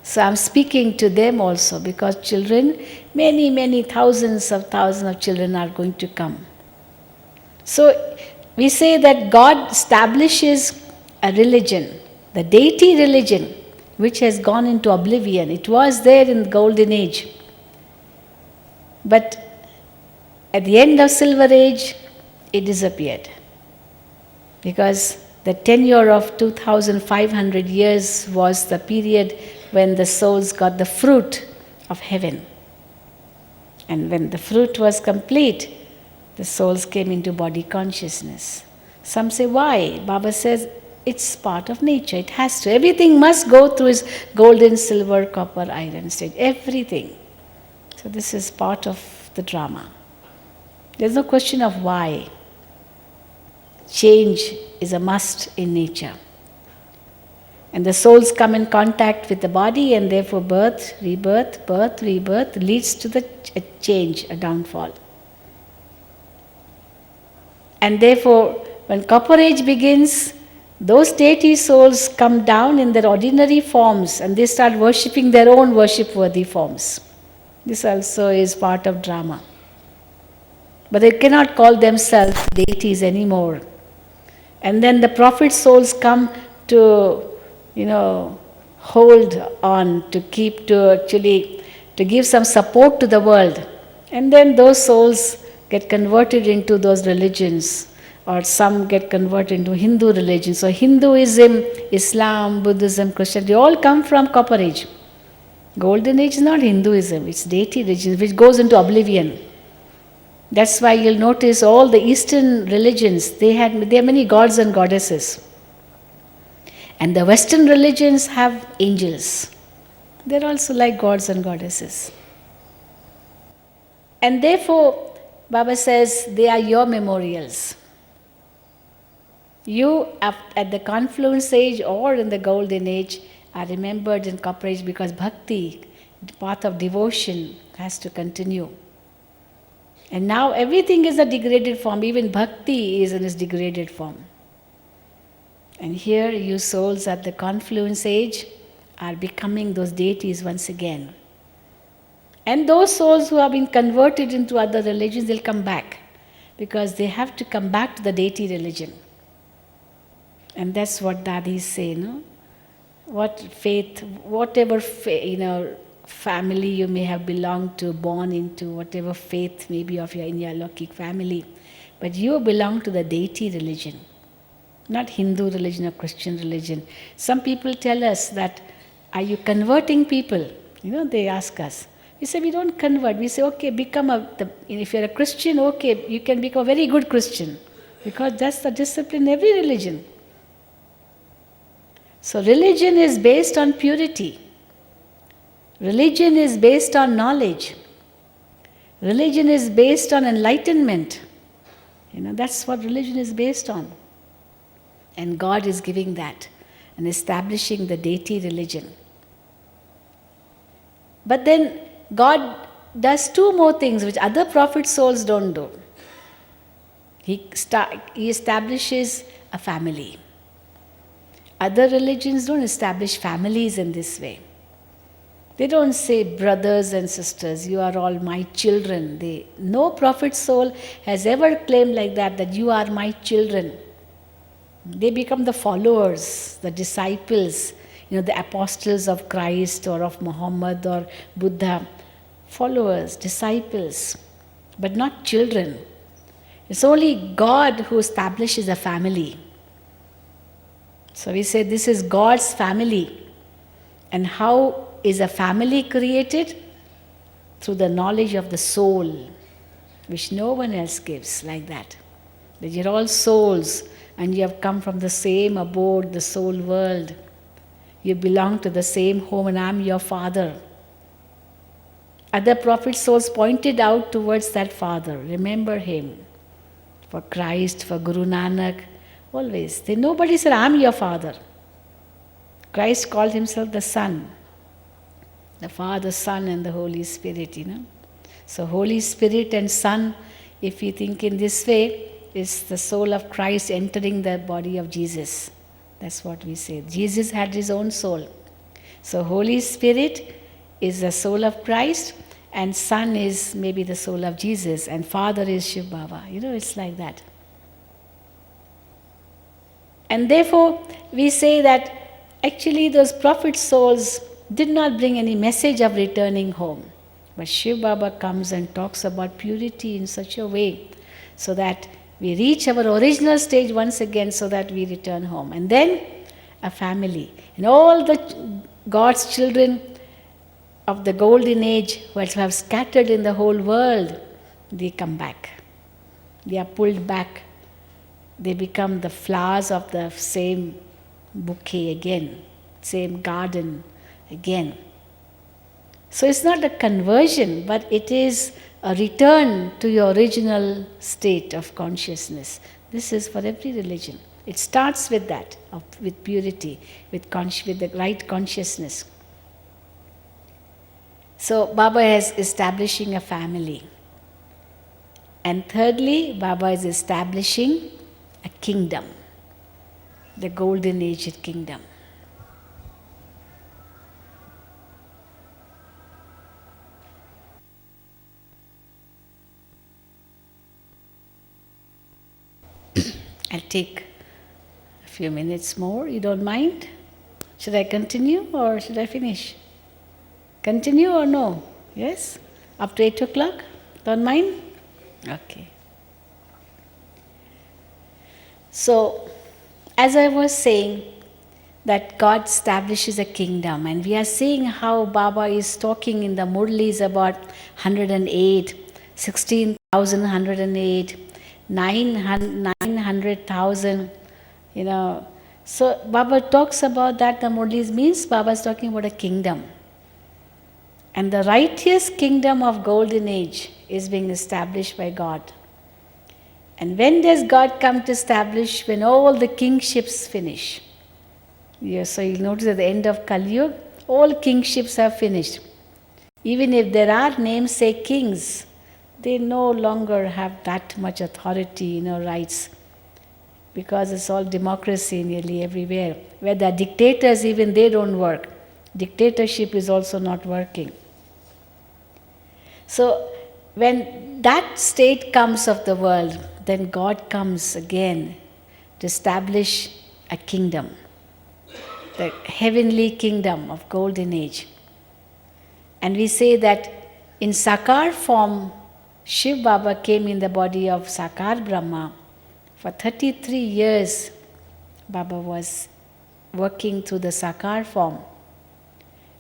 So I'm speaking to them also, because children, many thousands of children are going to come. So we say that God establishes a religion, the deity religion, which has gone into oblivion. It was there in the golden age. But at the end of silver age, it disappeared. Because the tenure of 2,500 years was the period when the souls got the fruit of heaven. And when the fruit was complete, the souls came into body consciousness. Some say, why? Baba says, it's part of nature. It has to. Everything must go through its golden, silver, copper, iron stage. Everything. So this is part of the drama. There's no question of why. Change is a must in nature. And the souls come in contact with the body, and therefore birth, rebirth leads to a change, a downfall. And therefore, when copper age begins, those deity souls come down in their ordinary forms, and they start worshipping their own worship-worthy forms. This also is part of drama. But they cannot call themselves deities anymore. And then the prophet souls come to, hold on, to give some support to the world. And then those souls get converted into those religions, or some get converted into Hindu religion. So Hinduism, Islam, Buddhism, Christianity, all come from Copper Age. Golden Age is not Hinduism, it's deity religion, which goes into oblivion. That's why you'll notice all the Eastern religions, they have many gods and goddesses. And the Western religions have angels. They're also like gods and goddesses. And therefore, Baba says, they are your memorials. You, at the confluence age or in the golden age, are remembered in Copper Age because bhakti, the path of devotion, has to continue. And now everything is a degraded form, even bhakti is in its degraded form. And here you souls at the confluence age are becoming those deities once again. And those souls who have been converted into other religions, they'll come back, because they have to come back to the deity religion. And that's what dadis say, no? What faith, whatever family you may have belonged to, born into, whatever faith maybe of your in your Lokik family, but you belong to the deity religion, not Hindu religion or Christian religion. Some people tell us that, are you converting people? They ask us. We say, we don't convert. We say, okay, if you're a Christian, okay, you can become a very good Christian, because that's the discipline in every religion. So religion is based on purity. Religion is based on knowledge. Religion is based on enlightenment. That's what religion is based on. And God is giving that and establishing the deity religion. But then God does two more things which other prophet souls don't do. He establishes a family. Other religions don't establish families in this way. They don't say brothers and sisters, you are all my children. No prophet soul has ever claimed like that you are my children. They become the followers, the disciples, the apostles of Christ or of Muhammad or Buddha. Followers, disciples, but not children. It's only God who establishes a family. So we say this is God's family. And how is a family created? Through the knowledge of the soul, which no one else gives like that. That you're all souls and you have come from the same abode, the soul world. You belong to the same home and I'm your father. Other prophet souls pointed out towards that father. Remember him. For Christ, for Guru Nanak, always. Nobody said, I'm your father. Christ called himself the Son. The Father, Son and the Holy Spirit, So Holy Spirit and Son, if you think in this way, is the soul of Christ entering the body of Jesus. That's what we say. Jesus had his own soul. So Holy Spirit is the soul of Christ and Son is maybe the soul of Jesus and Father is Shiv Baba. It's like that. And therefore, we say that actually those prophet souls did not bring any message of returning home. But Shiv Baba comes and talks about purity in such a way so that we reach our original stage once again so that we return home. And then a family. And all the God's children of the golden age who have scattered in the whole world, they come back. They are pulled back. They become the flowers of the same bouquet again, same garden again. So it's not a conversion, but it is a return to your original state of consciousness. This is for every religion. It starts with that, with purity, with the right consciousness. So Baba is establishing a family. And thirdly, Baba is establishing a kingdom, the golden aged kingdom. I'll take a few minutes more, you don't mind? Should I continue or should I finish? Continue or no? Yes? Up to 8 o'clock? Don't mind? Okay. So, as I was saying, that God establishes a kingdom, and we are seeing how Baba is talking in the Murlis about 108, 16,108, 900,000, So Baba talks about that, the Murlis means Baba is talking about a kingdom. And the righteous kingdom of golden age is being established by God. And when does God come to establish? When all the kingships finish. So you'll notice at the end of Kali Yuga, all kingships are finished. Even if there are namesake kings, they no longer have that much authority, rights. Because it's all democracy nearly everywhere. Where there are dictators, even they don't work. Dictatorship is also not working. So when that state comes of the world, then God comes again to establish a kingdom, the heavenly kingdom of golden age. And we say that in Sakar form, Shiv Baba came in the body of Sakar Brahma. For 33 years, Baba was working through the Sakar form.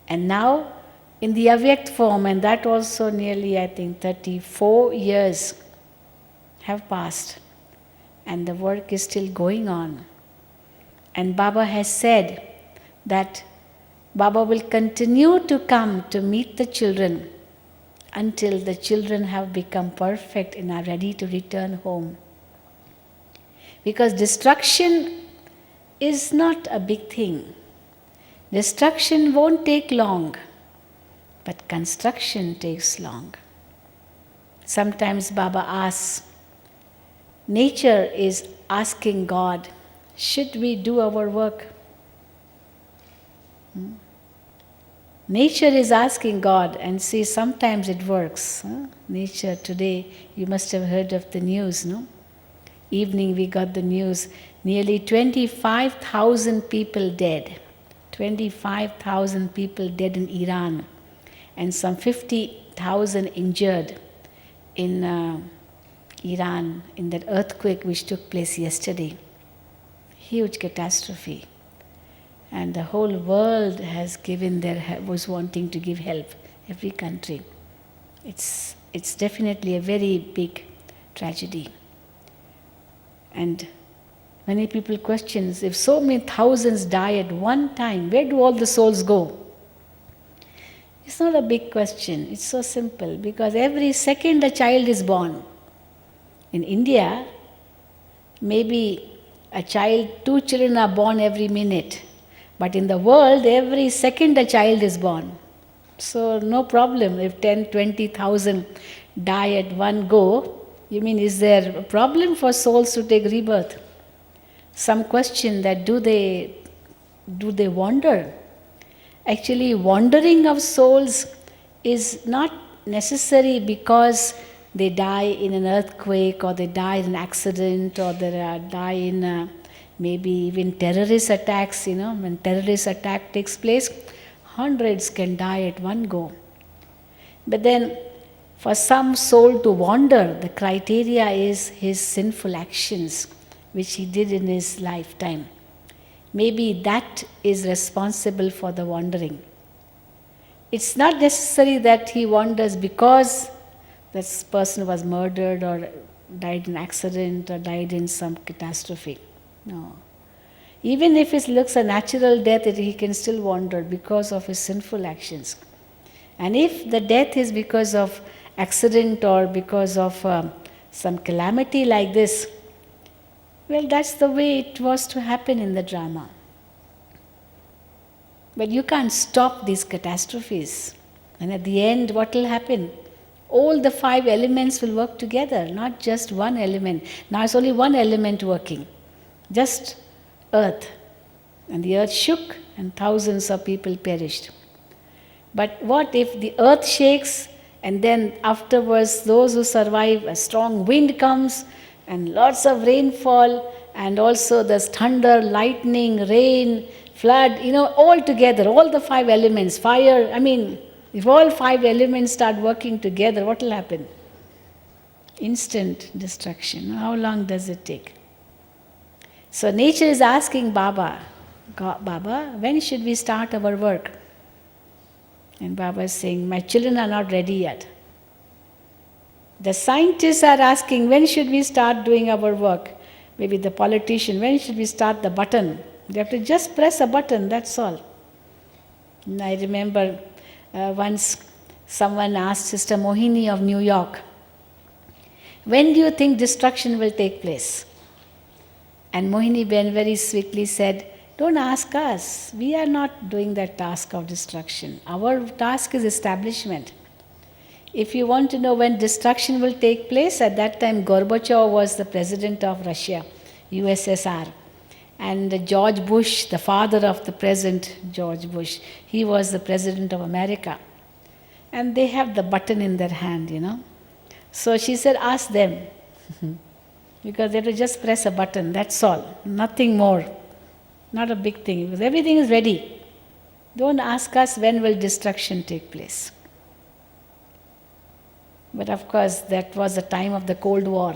And now in the Avyakt form, and that also nearly, 34 years have passed. And the work is still going on. And Baba has said that Baba will continue to come to meet the children until the children have become perfect and are ready to return home. Because destruction is not a big thing. Destruction won't take long, but construction takes long. Sometimes Baba asks, nature is asking God, should we do our work? Nature is asking God, and see, sometimes it works. Huh? Nature today, you must have heard of the news, no? Evening we got the news, nearly 25,000 people dead. 25,000 people dead in Iran, and some 50,000 injured in Iran in that earthquake which took place yesterday. Huge catastrophe. And the whole world has given was wanting to give help, every country. It's definitely a very big tragedy. And many people question, if so many thousands die at one time, where do all the souls go? It's not a big question, it's so simple, because every second a child is born. In India, maybe two children are born every minute. But in the world, every second a child is born. So no problem if 10, 20,000 die at one go. You mean, is there a problem for souls to take rebirth? Some question that do they wander? Actually, wandering of souls is not necessary because they die in an earthquake, or they die in an accident, or they die in maybe even terrorist attacks. When terrorist attack takes place, hundreds can die at one go. But then, for some soul to wander, the criteria is his sinful actions, which he did in his lifetime. Maybe that is responsible for the wandering. It's not necessary that he wanders because this person was murdered or died in an accident or died in some catastrophe. No. Even if it looks a natural death, he can still wander because of his sinful actions. And if the death is because of accident or because of some calamity like this, well, that's the way it was to happen in the drama. But you can't stop these catastrophes. And at the end, what will happen? All the 5 elements will work together, not just one element. Now it's only one element working, just earth. And the earth shook and thousands of people perished. But what if the earth shakes and then afterwards those who survive, a strong wind comes and lots of rainfall, and also there's thunder, lightning, rain, flood, all together, all the 5 elements, fire. If all 5 elements start working together, what will happen? Instant destruction. How long does it take? So nature is asking Baba, Baba, when should we start our work? And Baba is saying, my children are not ready yet. The scientists are asking, when should we start doing our work? Maybe the politician, when should we start the button? They have to just press a button, that's all. And I remember once someone asked Sister Mohini of New York, when do you think destruction will take place? And Mohini Ben very sweetly said, don't ask us. We are not doing that task of destruction. Our task is establishment. If you want to know when destruction will take place, at that time Gorbachev was the president of Russia, USSR. And George Bush, the father of the present George Bush, he was the president of America. And they have the button in their hand, So she said, ask them. Because they have to just press a button, that's all. Nothing more. Not a big thing, because everything is ready. Don't ask us when will destruction take place. But of course, that was the time of the Cold War.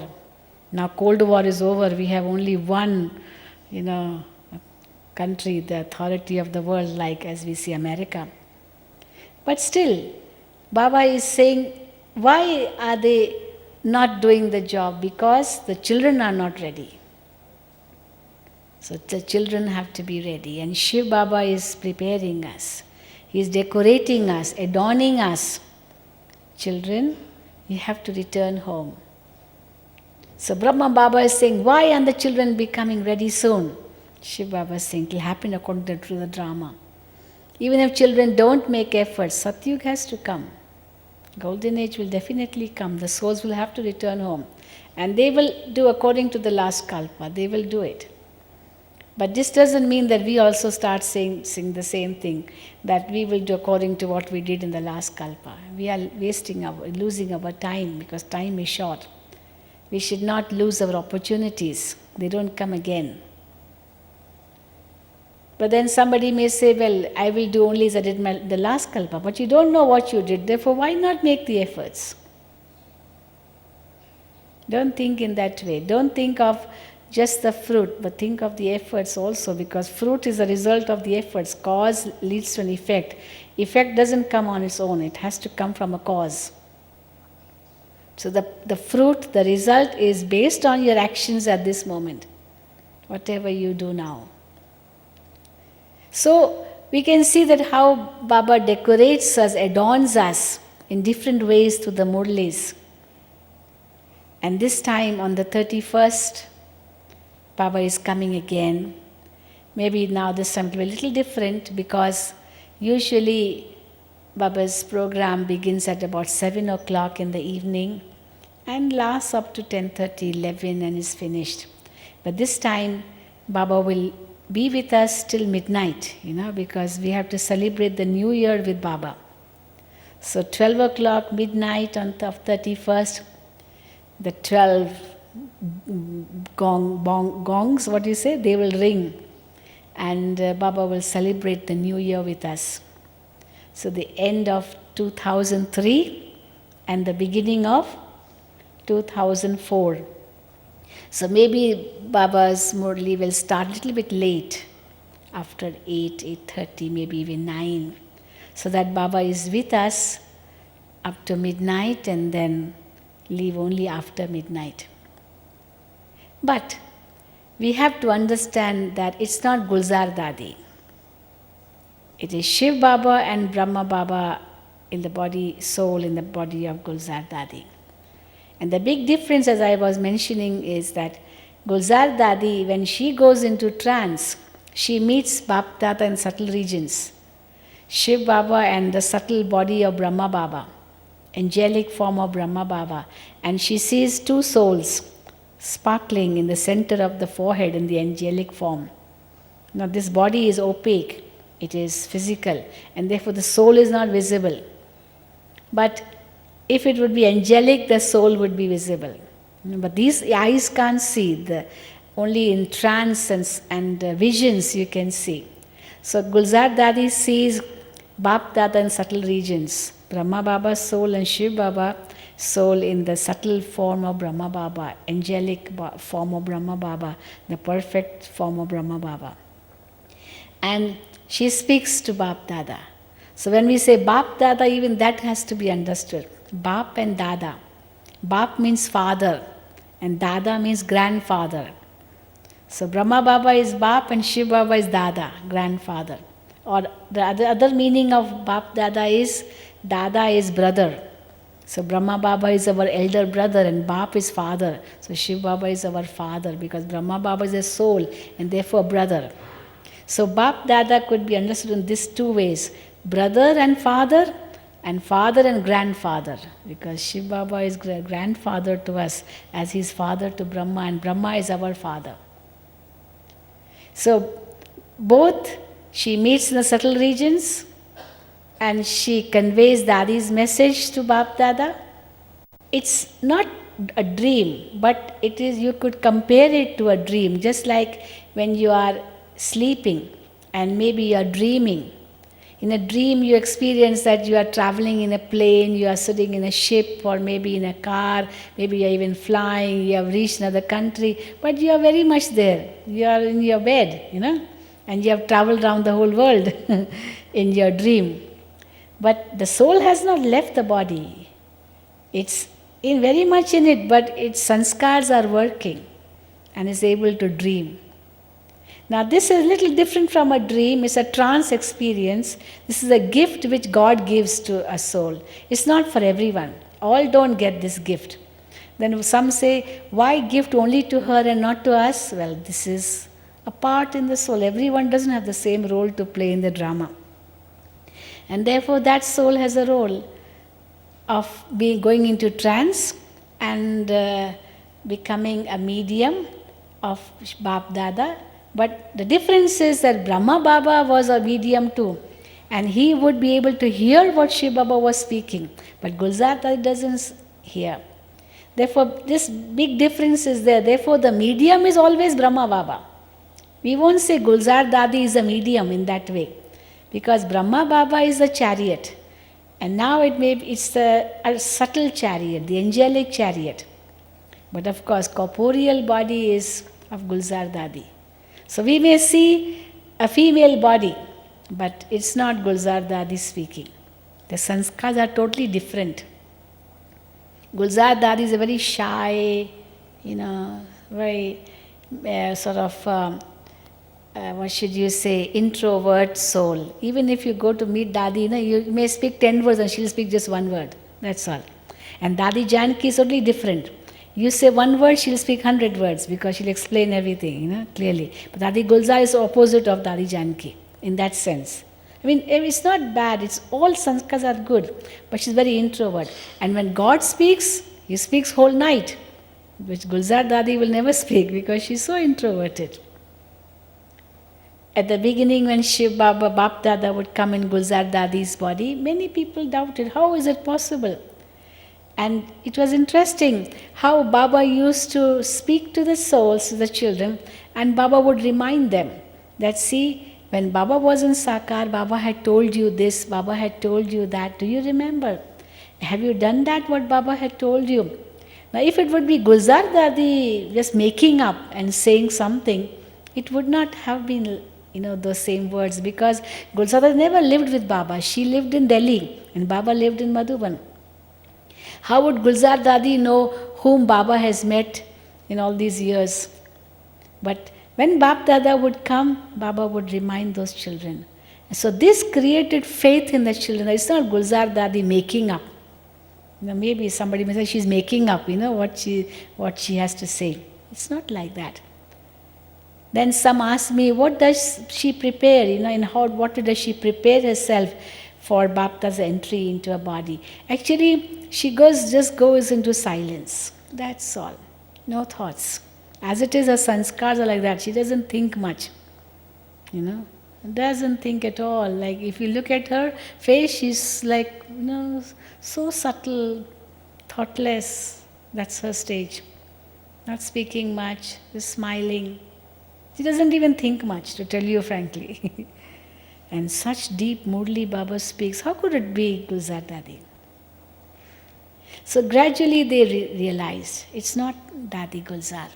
Now Cold War is over, we have only one, country, the authority of the world, like as we see America. But still, Baba is saying, why are they not doing the job? Because the children are not ready. So the children have to be ready. And Shiv Baba is preparing us. He is decorating us, adorning us. Children, you have to return home. So Brahma Baba is saying, why aren't the children becoming ready soon? Shiv Baba is saying, it will happen according to the drama. Even if children don't make efforts, Satyug has to come. Golden Age will definitely come. The souls will have to return home. And they will do according to the last kalpa. They will do it. But this doesn't mean that we also start sing the same thing, that we will do according to what we did in the last kalpa. We are losing our time, because time is short. We should not lose our opportunities. They don't come again. But then somebody may say, well, I will do only as I did the last kalpa. But you don't know what you did. Therefore, why not make the efforts? Don't think in that way. Don't think of just the fruit, but think of the efforts also, because fruit is a result of the efforts. Cause leads to an effect. Effect doesn't come on its own. It has to come from a cause. So the fruit, the result is based on your actions at this moment, whatever you do now. So we can see that how Baba decorates us, adorns us in different ways through the murlis. And this time on the 31st, Baba is coming again. Maybe now this time it will be a little different, because usually Baba's program begins at about 7 o'clock in the evening and lasts up to 10:30, 11 and is finished. But this time Baba will be with us till midnight, because we have to celebrate the new year with Baba. So 12 o'clock, midnight on the 31st, the 12 gongs, what do you say? They will ring, and Baba will celebrate the new year with us. So the end of 2003 and the beginning of 2004. So maybe Baba's Murli will start a little bit late, after 8, 8:30, maybe even 9, so that Baba is with us up to midnight and then leave only after midnight. But we have to understand that it's not Gulzar Dadi. It is Shiv Baba and Brahma Baba in the body, soul in the body of Gulzar Dadi. And the big difference, as I was mentioning, is that Gulzar Dadi, when she goes into trance, she meets Bapdada in subtle regions. Shiv Baba and the subtle body of Brahma Baba, angelic form of Brahma Baba. And she sees two souls sparkling in the center of the forehead in the angelic form. Now this body is opaque, it is physical, and therefore the soul is not visible. But if it would be angelic, the soul would be visible. But these eyes can't see. Only in trance and visions you can see. So Gulzar Dadi sees Bapdada in subtle regions. Brahma Baba's soul and Shiv Baba soul in the subtle form of Brahma Baba, angelic form of Brahma Baba, the perfect form of Brahma Baba. And she speaks to Bapdada. So when we say Bapdada, even that has to be understood. Bap and Dada. Bap means father and Dada means grandfather. So Brahma Baba is Bap and Shiv Baba is Dada, grandfather. Or the other meaning of Bapdada is Dada is brother. So Brahma Baba is our elder brother and Bap is father. So Shiv Baba is our father, because Brahma Baba is a soul and therefore brother. So Bapdada could be understood in these two ways: brother and father and grandfather, because Shiv Baba is grandfather to us as he is father to Brahma, and Brahma is our father. So both she meets in the subtle regions and she conveys Dadi's message to Bapdada. It's not a dream, but it is, you could compare it to a dream, just like when you are sleeping and maybe you are dreaming. In a dream you experience that you are traveling in a plane, you are sitting in a ship, or maybe in a car, maybe you are even flying, you have reached another country, but you are very much there. You are in your bed, and you have traveled around the whole world in your dream. But the soul has not left the body. It's very much in it, but its sanskars are working and is able to dream. Now this is a little different from a dream. It's a trance experience. This is a gift which God gives to a soul. It's not for everyone. All don't get this gift. Then some say, why gift only to her and not to us? Well, this is a part in the soul. Everyone doesn't have the same role to play in the drama. And therefore that soul has a role of going into trance and becoming a medium of Bapdada, But the difference is that Brahma Baba was a medium too. And he would be able to hear what Shiv Baba was speaking. But Gulzar Dadi doesn't hear. Therefore, this big difference is there. Therefore, the medium is always Brahma Baba. We won't say Gulzar Dadi is a medium in that way. Because Brahma Baba is a chariot. And now it's a subtle chariot, the angelic chariot. But of course, corporeal body is of Gulzar Dadi. So we may see a female body, but it's not Gulzar Dadi speaking. The sanskars are totally different. Gulzar Dadi is a very shy, very what should you say, introvert soul. Even if you go to meet Dadi, you may speak 10 words and she'll speak just one word. That's all. And Dadi Janki is totally different. You say one word, she'll speak 100 words because she'll explain everything, clearly. But Dadi Gulzar is the opposite of Dadi Janki in that sense. I mean, it's not bad. It's all sanskars are good, but she's very introvert. And when God speaks, he speaks whole night, which Gulzar Dadi will never speak because she's so introverted. At the beginning, when Shiv Baba, Bapdada would come in Gulzar Dadi's body, many people doubted, how is it possible? And it was interesting how Baba used to speak to the souls, to the children, and Baba would remind them that, see, when Baba was in Sakar, Baba had told you this, Baba had told you that. Do you remember? Have you done that, what Baba had told you? Now, if it would be Gulzar Dadi just making up and saying something, it would not have been those same words, because Gulzar Dadi never lived with Baba. She lived in Delhi and Baba lived in Madhuban. How would Gulzar Dadi know whom Baba has met in all these years? But when Bapdada would come, Baba would remind those children. So this created faith in the children. It's not Gulzar Dadi making up. Maybe somebody may say she's making up, what she has to say. It's not like that. Then some ask me, what does she prepare? What does she prepare herself for Bapdada's entry into her body? Actually, she just goes into silence. That's all. No thoughts. As it is, her sanskars are like that. She doesn't think much. Doesn't think at all. Like if you look at her face, she's like, so subtle, thoughtless. That's her stage. Not speaking much, just smiling. She doesn't even think much, to tell you frankly. And such deep Murli Baba speaks. How could it be Gulzar Dadi? So gradually they realized it's not Dadi Gulzar.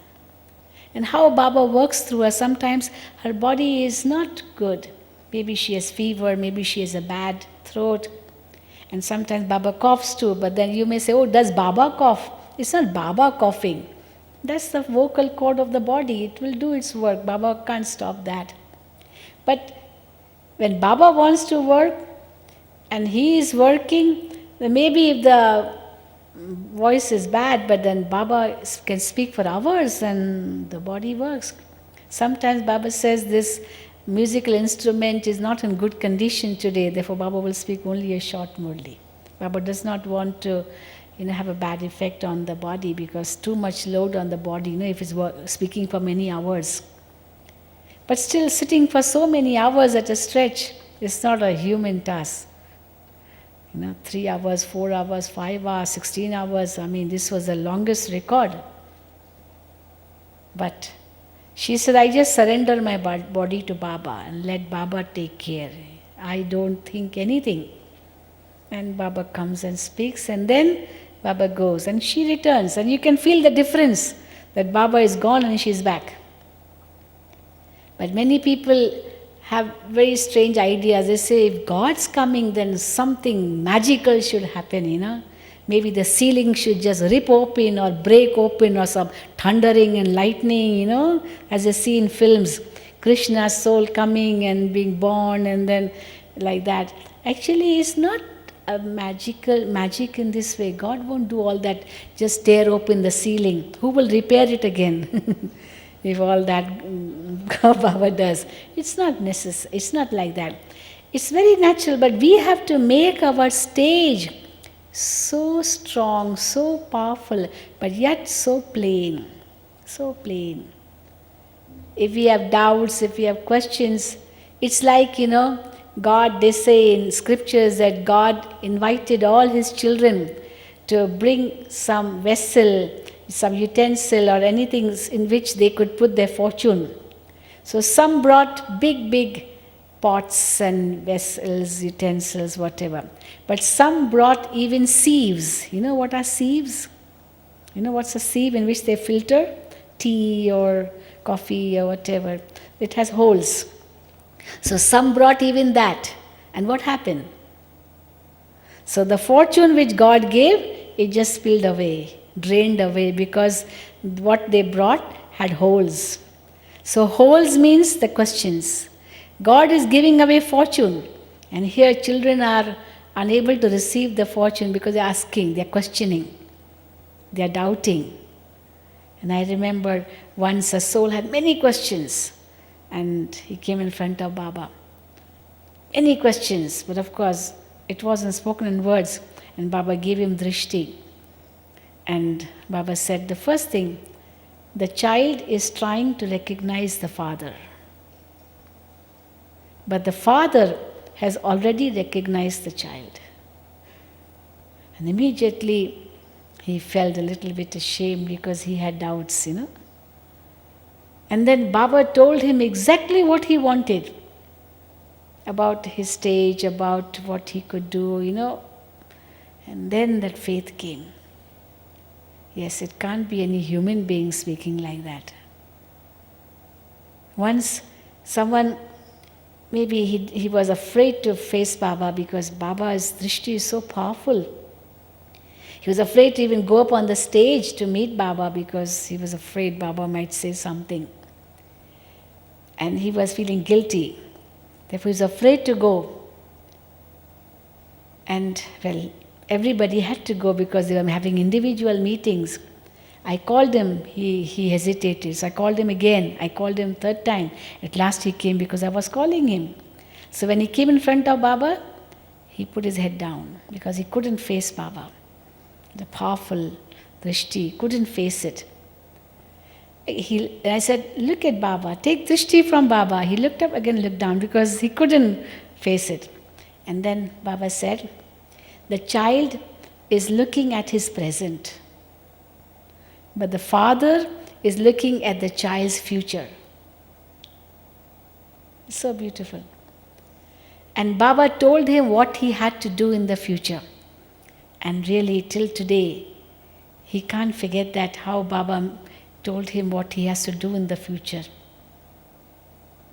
And how Baba works through her. Sometimes her body is not good. Maybe she has fever, maybe she has a bad throat. And sometimes Baba coughs too. But then you may say, oh, does Baba cough? It's not Baba coughing. That's the vocal cord of the body. It will do its work. Baba can't stop that. But when Baba wants to work and he is working, then maybe if the voice is bad, but then Baba can speak for hours and the body works. Sometimes Baba says this musical instrument is not in good condition today, therefore Baba will speak only a short murli. Baba does not want to have a bad effect on the body, because too much load on the body, if it's speaking for many hours. But still sitting for so many hours at a stretch is not a human task. 3 hours, 4 hours, 5 hours, 16 hours, this was the longest record. But she said, I just surrender my body to Baba and let Baba take care. I don't think anything. And Baba comes and speaks, and then Baba goes and she returns, and you can feel the difference that Baba is gone and she's back. But many people have very strange ideas. They say if God's coming, then something magical should happen, Maybe the ceiling should just rip open or break open, or some thundering and lightning, as you see in films. Krishna's soul coming and being born and then like that. Actually, it's not a magic in this way. God won't do all that, just tear open the ceiling. Who will repair it again? If all that Baba does. It's not necessary. It's not like that. It's very natural, but we have to make our stage so strong, so powerful, but yet so plain. So plain. if we have doubts, if we have questions, it's like, God, they say in scriptures that God invited all his children to bring some vessel, some utensil or anything in which they could put their fortune. So some brought big pots and vessels, utensils, whatever. But some brought even sieves. You know what are sieves? You know what's a sieve in which they filter tea or coffee or whatever? It has holes. So some brought even that. And what happened? So the fortune which God gave, it just spilled away, drained away, because what they brought had holes. So holes means the questions. God is giving away fortune. And here children are unable to receive the fortune because they're asking, they're questioning, they're doubting. And I remember once a soul had many questions. And he came in front of Baba. Any questions, but of course it wasn't spoken in words. And Baba gave him drishti. And Baba said, the first thing, the child is trying to recognize the father. But the father has already recognized the child. And immediately he felt a little bit ashamed because he had doubts, And then Baba told him exactly what he wanted about his stage, about what he could do, And then that faith came. Yes, it can't be any human being speaking like that. Once someone, maybe he was afraid to face Baba because Baba's drishti is so powerful. He was afraid to even go up on the stage to meet Baba because he was afraid Baba might say something. And he was feeling guilty. Therefore, he was afraid to go. And, everybody had to go because they were having individual meetings. I called him, he hesitated. So I called him again. I called him third time. At last he came because I was calling him. So when he came in front of Baba, he put his head down because he couldn't face Baba. The powerful drishti, couldn't face it. I said, look at Baba, take drishti from Baba. He looked up again, looked down because he couldn't face it. And then Baba said, the child is looking at his present, but the father is looking at the child's future. It's so beautiful. And Baba told him what he had to do in the future. And really, till today, he can't forget that, how Baba told him what he has to do in the future.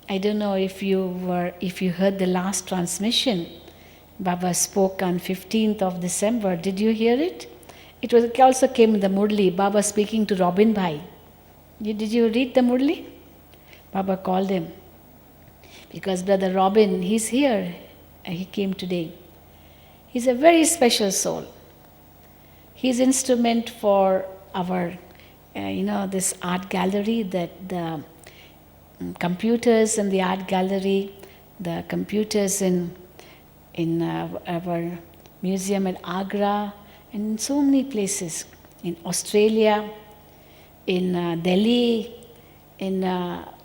I don't know if you heard the last transmission. Baba spoke on 15th of December. Did you hear it? It also came in the Murli. Baba speaking to Robin Bhai. Did you read the Murli? Baba called him. Because Brother Robin, he's here. He came today. He's a very special soul. He's instrument for our this art gallery, that the computers in the art gallery, the computers in our museum at Agra, and in so many places, in Australia, in Delhi, in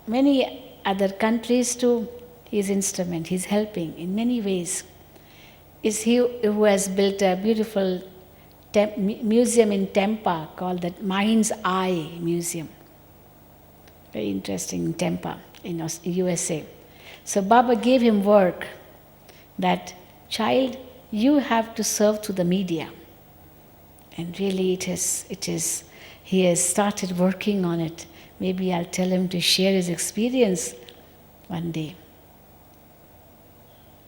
many other countries too. He's instrument, he's helping in many ways. Is he who has built a beautiful museum in Tampa called the Mind's Eye Museum. Very interesting, in Tampa, in USA. So Baba gave him work that, child, you have to serve to the media. And really it is, he has started working on it. Maybe I'll tell him to share his experience one day.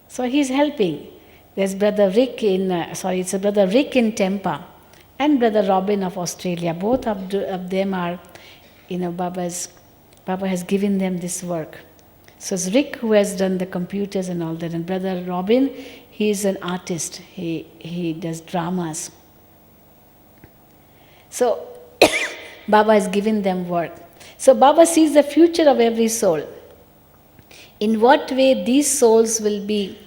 So he's helping. There's Brother Rick Brother Rick in Tampa and Brother Robin of Australia. Both of them are, Baba has given them this work. So it's Rick who has done the computers and all that. And Brother Robin, he is an artist. He does dramas. So Baba has given them work. So Baba sees the future of every soul. In what way these souls will be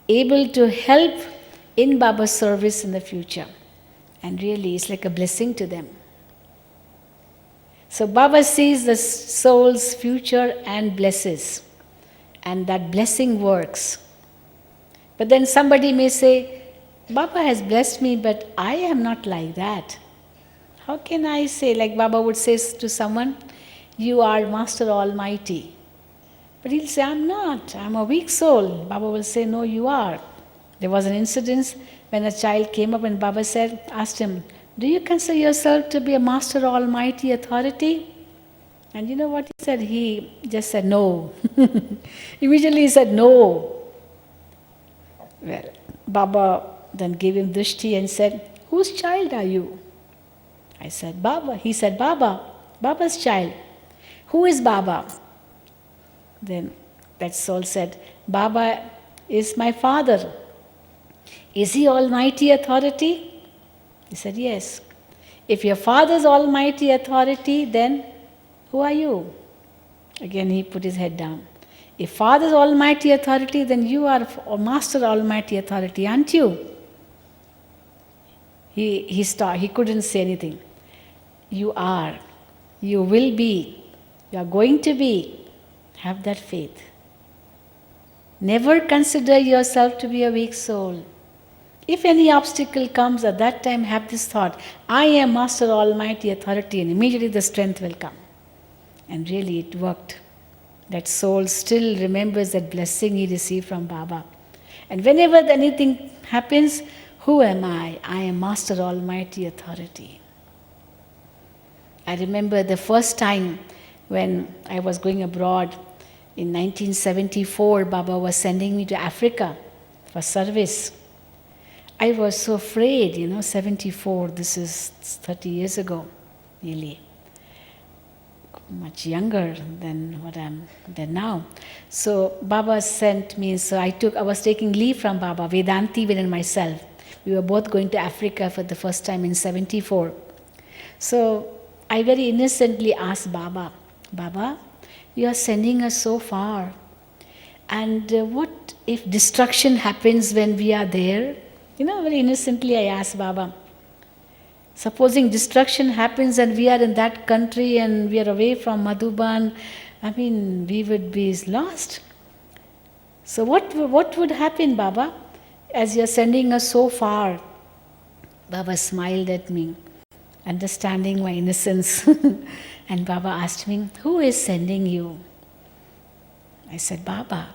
able to help in Baba's service in the future. And really, it's like a blessing to them. So So Baba sees the soul's future and blesses. And that blessing works. But then somebody may say, Baba has blessed me, but I am not like that. How can I say, like Baba would say to someone, you are Master Almighty. But he'll say, I'm not. I'm a weak soul. Baba will say, no, you are. There was an incident when a child came up and Baba asked him, do you consider yourself to be a Master Almighty authority? And you know what he said? He just said no. Immediately he said no. Well, Baba then gave him drishti and said, whose child are you? I said, Baba. He said, Baba. Baba's child. Who is Baba? Then that soul said, Baba is my father. Is he Almighty Authority? He said, yes. If your father's Almighty Authority, then who are you? Again he put his head down. If father's Almighty Authority, then you are Master Almighty Authority, aren't you? He stopped. He couldn't say anything. You are. You will be. You are going to be. Have that faith. Never consider yourself to be a weak soul. If any obstacle comes at that time, have this thought, I am Master Almighty Authority, and immediately the strength will come. And really it worked. That soul still remembers that blessing he received from Baba. And whenever anything happens, who am I? I am Master Almighty Authority. I remember the first time when I was going abroad in 1974, Baba was sending me to Africa for service. I was so afraid, 74, this is 30 years ago, nearly. Much younger than what I'm than now. So Baba sent me, so I was taking leave from Baba, Vedanti and myself. We were both going to Africa for the first time in 74. So I very innocently asked Baba, Baba, you are sending us so far. And what if destruction happens when we are there? Very innocently I asked Baba. Supposing destruction happens and we are in that country and we are away from Madhuban, we would be lost. So what would happen, Baba, as you are sending us so far? Baba smiled at me, understanding my innocence. And Baba asked me, who is sending you? I said, Baba.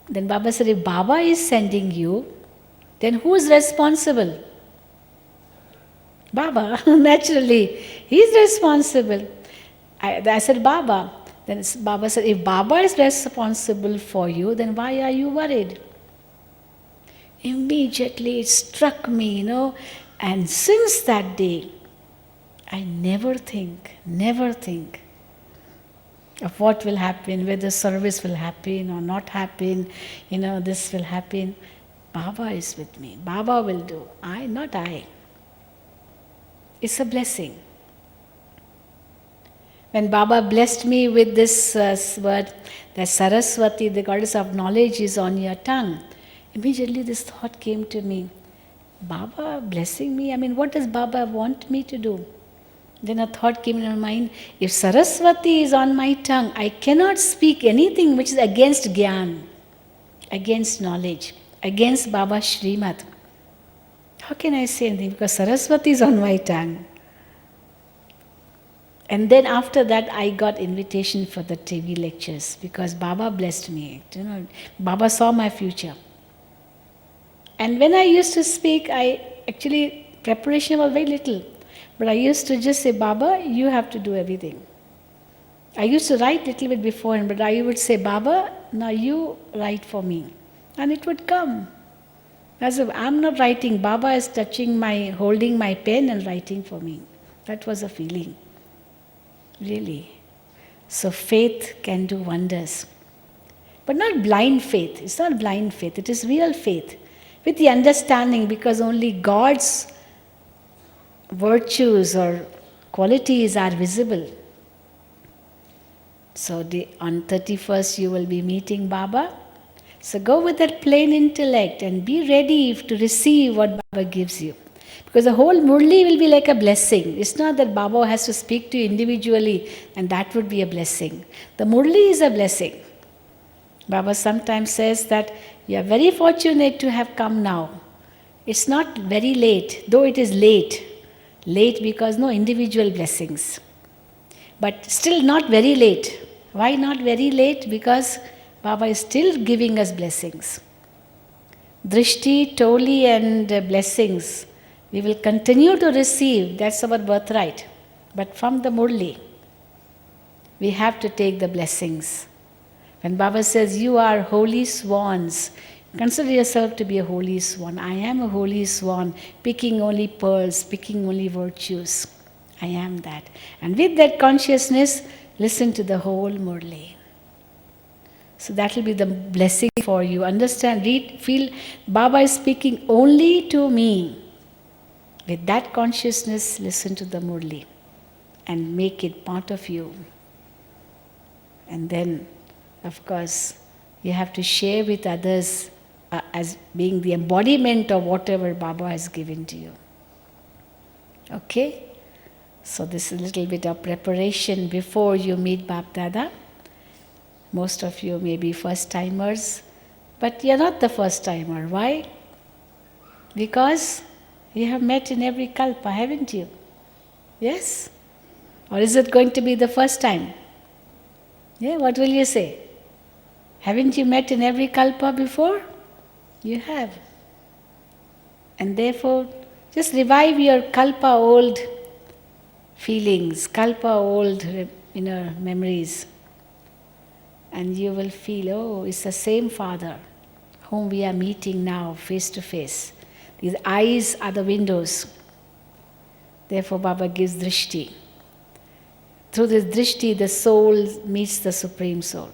Then Baba said, if Baba is sending you, then who is responsible? Baba, naturally, he is responsible. I said, Baba. Then Baba said, if Baba is responsible for you, then why are you worried? Immediately it struck me, and since that day, I never think of what will happen, whether service will happen or not happen, this will happen. Baba is with me. Baba will do. Not I. It's a blessing. When Baba blessed me with this word, that Saraswati, the goddess of knowledge, is on your tongue, immediately this thought came to me. Baba blessing me? What does Baba want me to do? Then a thought came in my mind, if Saraswati is on my tongue, I cannot speak anything which is against Gyan, against knowledge, against Baba's Srimad. How can I say anything? Because Saraswati is on my tongue. And then after that, I got invitation for the TV lectures because Baba blessed me. Baba saw my future. And when I used to speak, preparation was very little. But I used to just say, Baba, you have to do everything. I used to write a little bit beforehand, but I would say, Baba, now you write for me. And it would come. As if I'm not writing, Baba is holding my pen and writing for me. That was a feeling. Really. So faith can do wonders. But not blind faith. It's not blind faith. It is real faith. With the understanding, because only God's virtues or qualities are visible. So on 31st you will be meeting Baba. So go with that plain intellect and be ready to receive what Baba gives you. Because the whole Murli will be like a blessing. It's not that Baba has to speak to you individually and that would be a blessing. The Murli is a blessing. Baba sometimes says that you are very fortunate to have come now. It's not very late, though it is late. Late because no individual blessings. But still not very late. Why not very late? Because Baba is still giving us blessings. Drishti, Toli and blessings we will continue to receive. That's our birthright. But from the Murli, we have to take the blessings. When Baba says, you are holy swans, consider yourself to be a holy swan. I am a holy swan, picking only pearls, picking only virtues. I am that. And with that consciousness, listen to the whole Murli. So that will be the blessing for you. Understand, read, feel, Baba is speaking only to me. With that consciousness, listen to the Murli and make it part of you. And then, of course, you have to share with others as being the embodiment of whatever Baba has given to you. Okay? So this is a little bit of preparation before you meet Bapdada. Most of you may be first-timers, but you're not the first-timer. Why? Because you have met in every kalpa, haven't you? Yes? Or is it going to be the first time? Yeah, what will you say? Haven't you met in every kalpa before? You have. And therefore, just revive your kalpa old feelings, kalpa old inner memories. And you will feel, oh, it's the same Father whom we are meeting now face to face. These eyes are the windows. Therefore, Baba gives drishti. Through this drishti, the soul meets the Supreme Soul.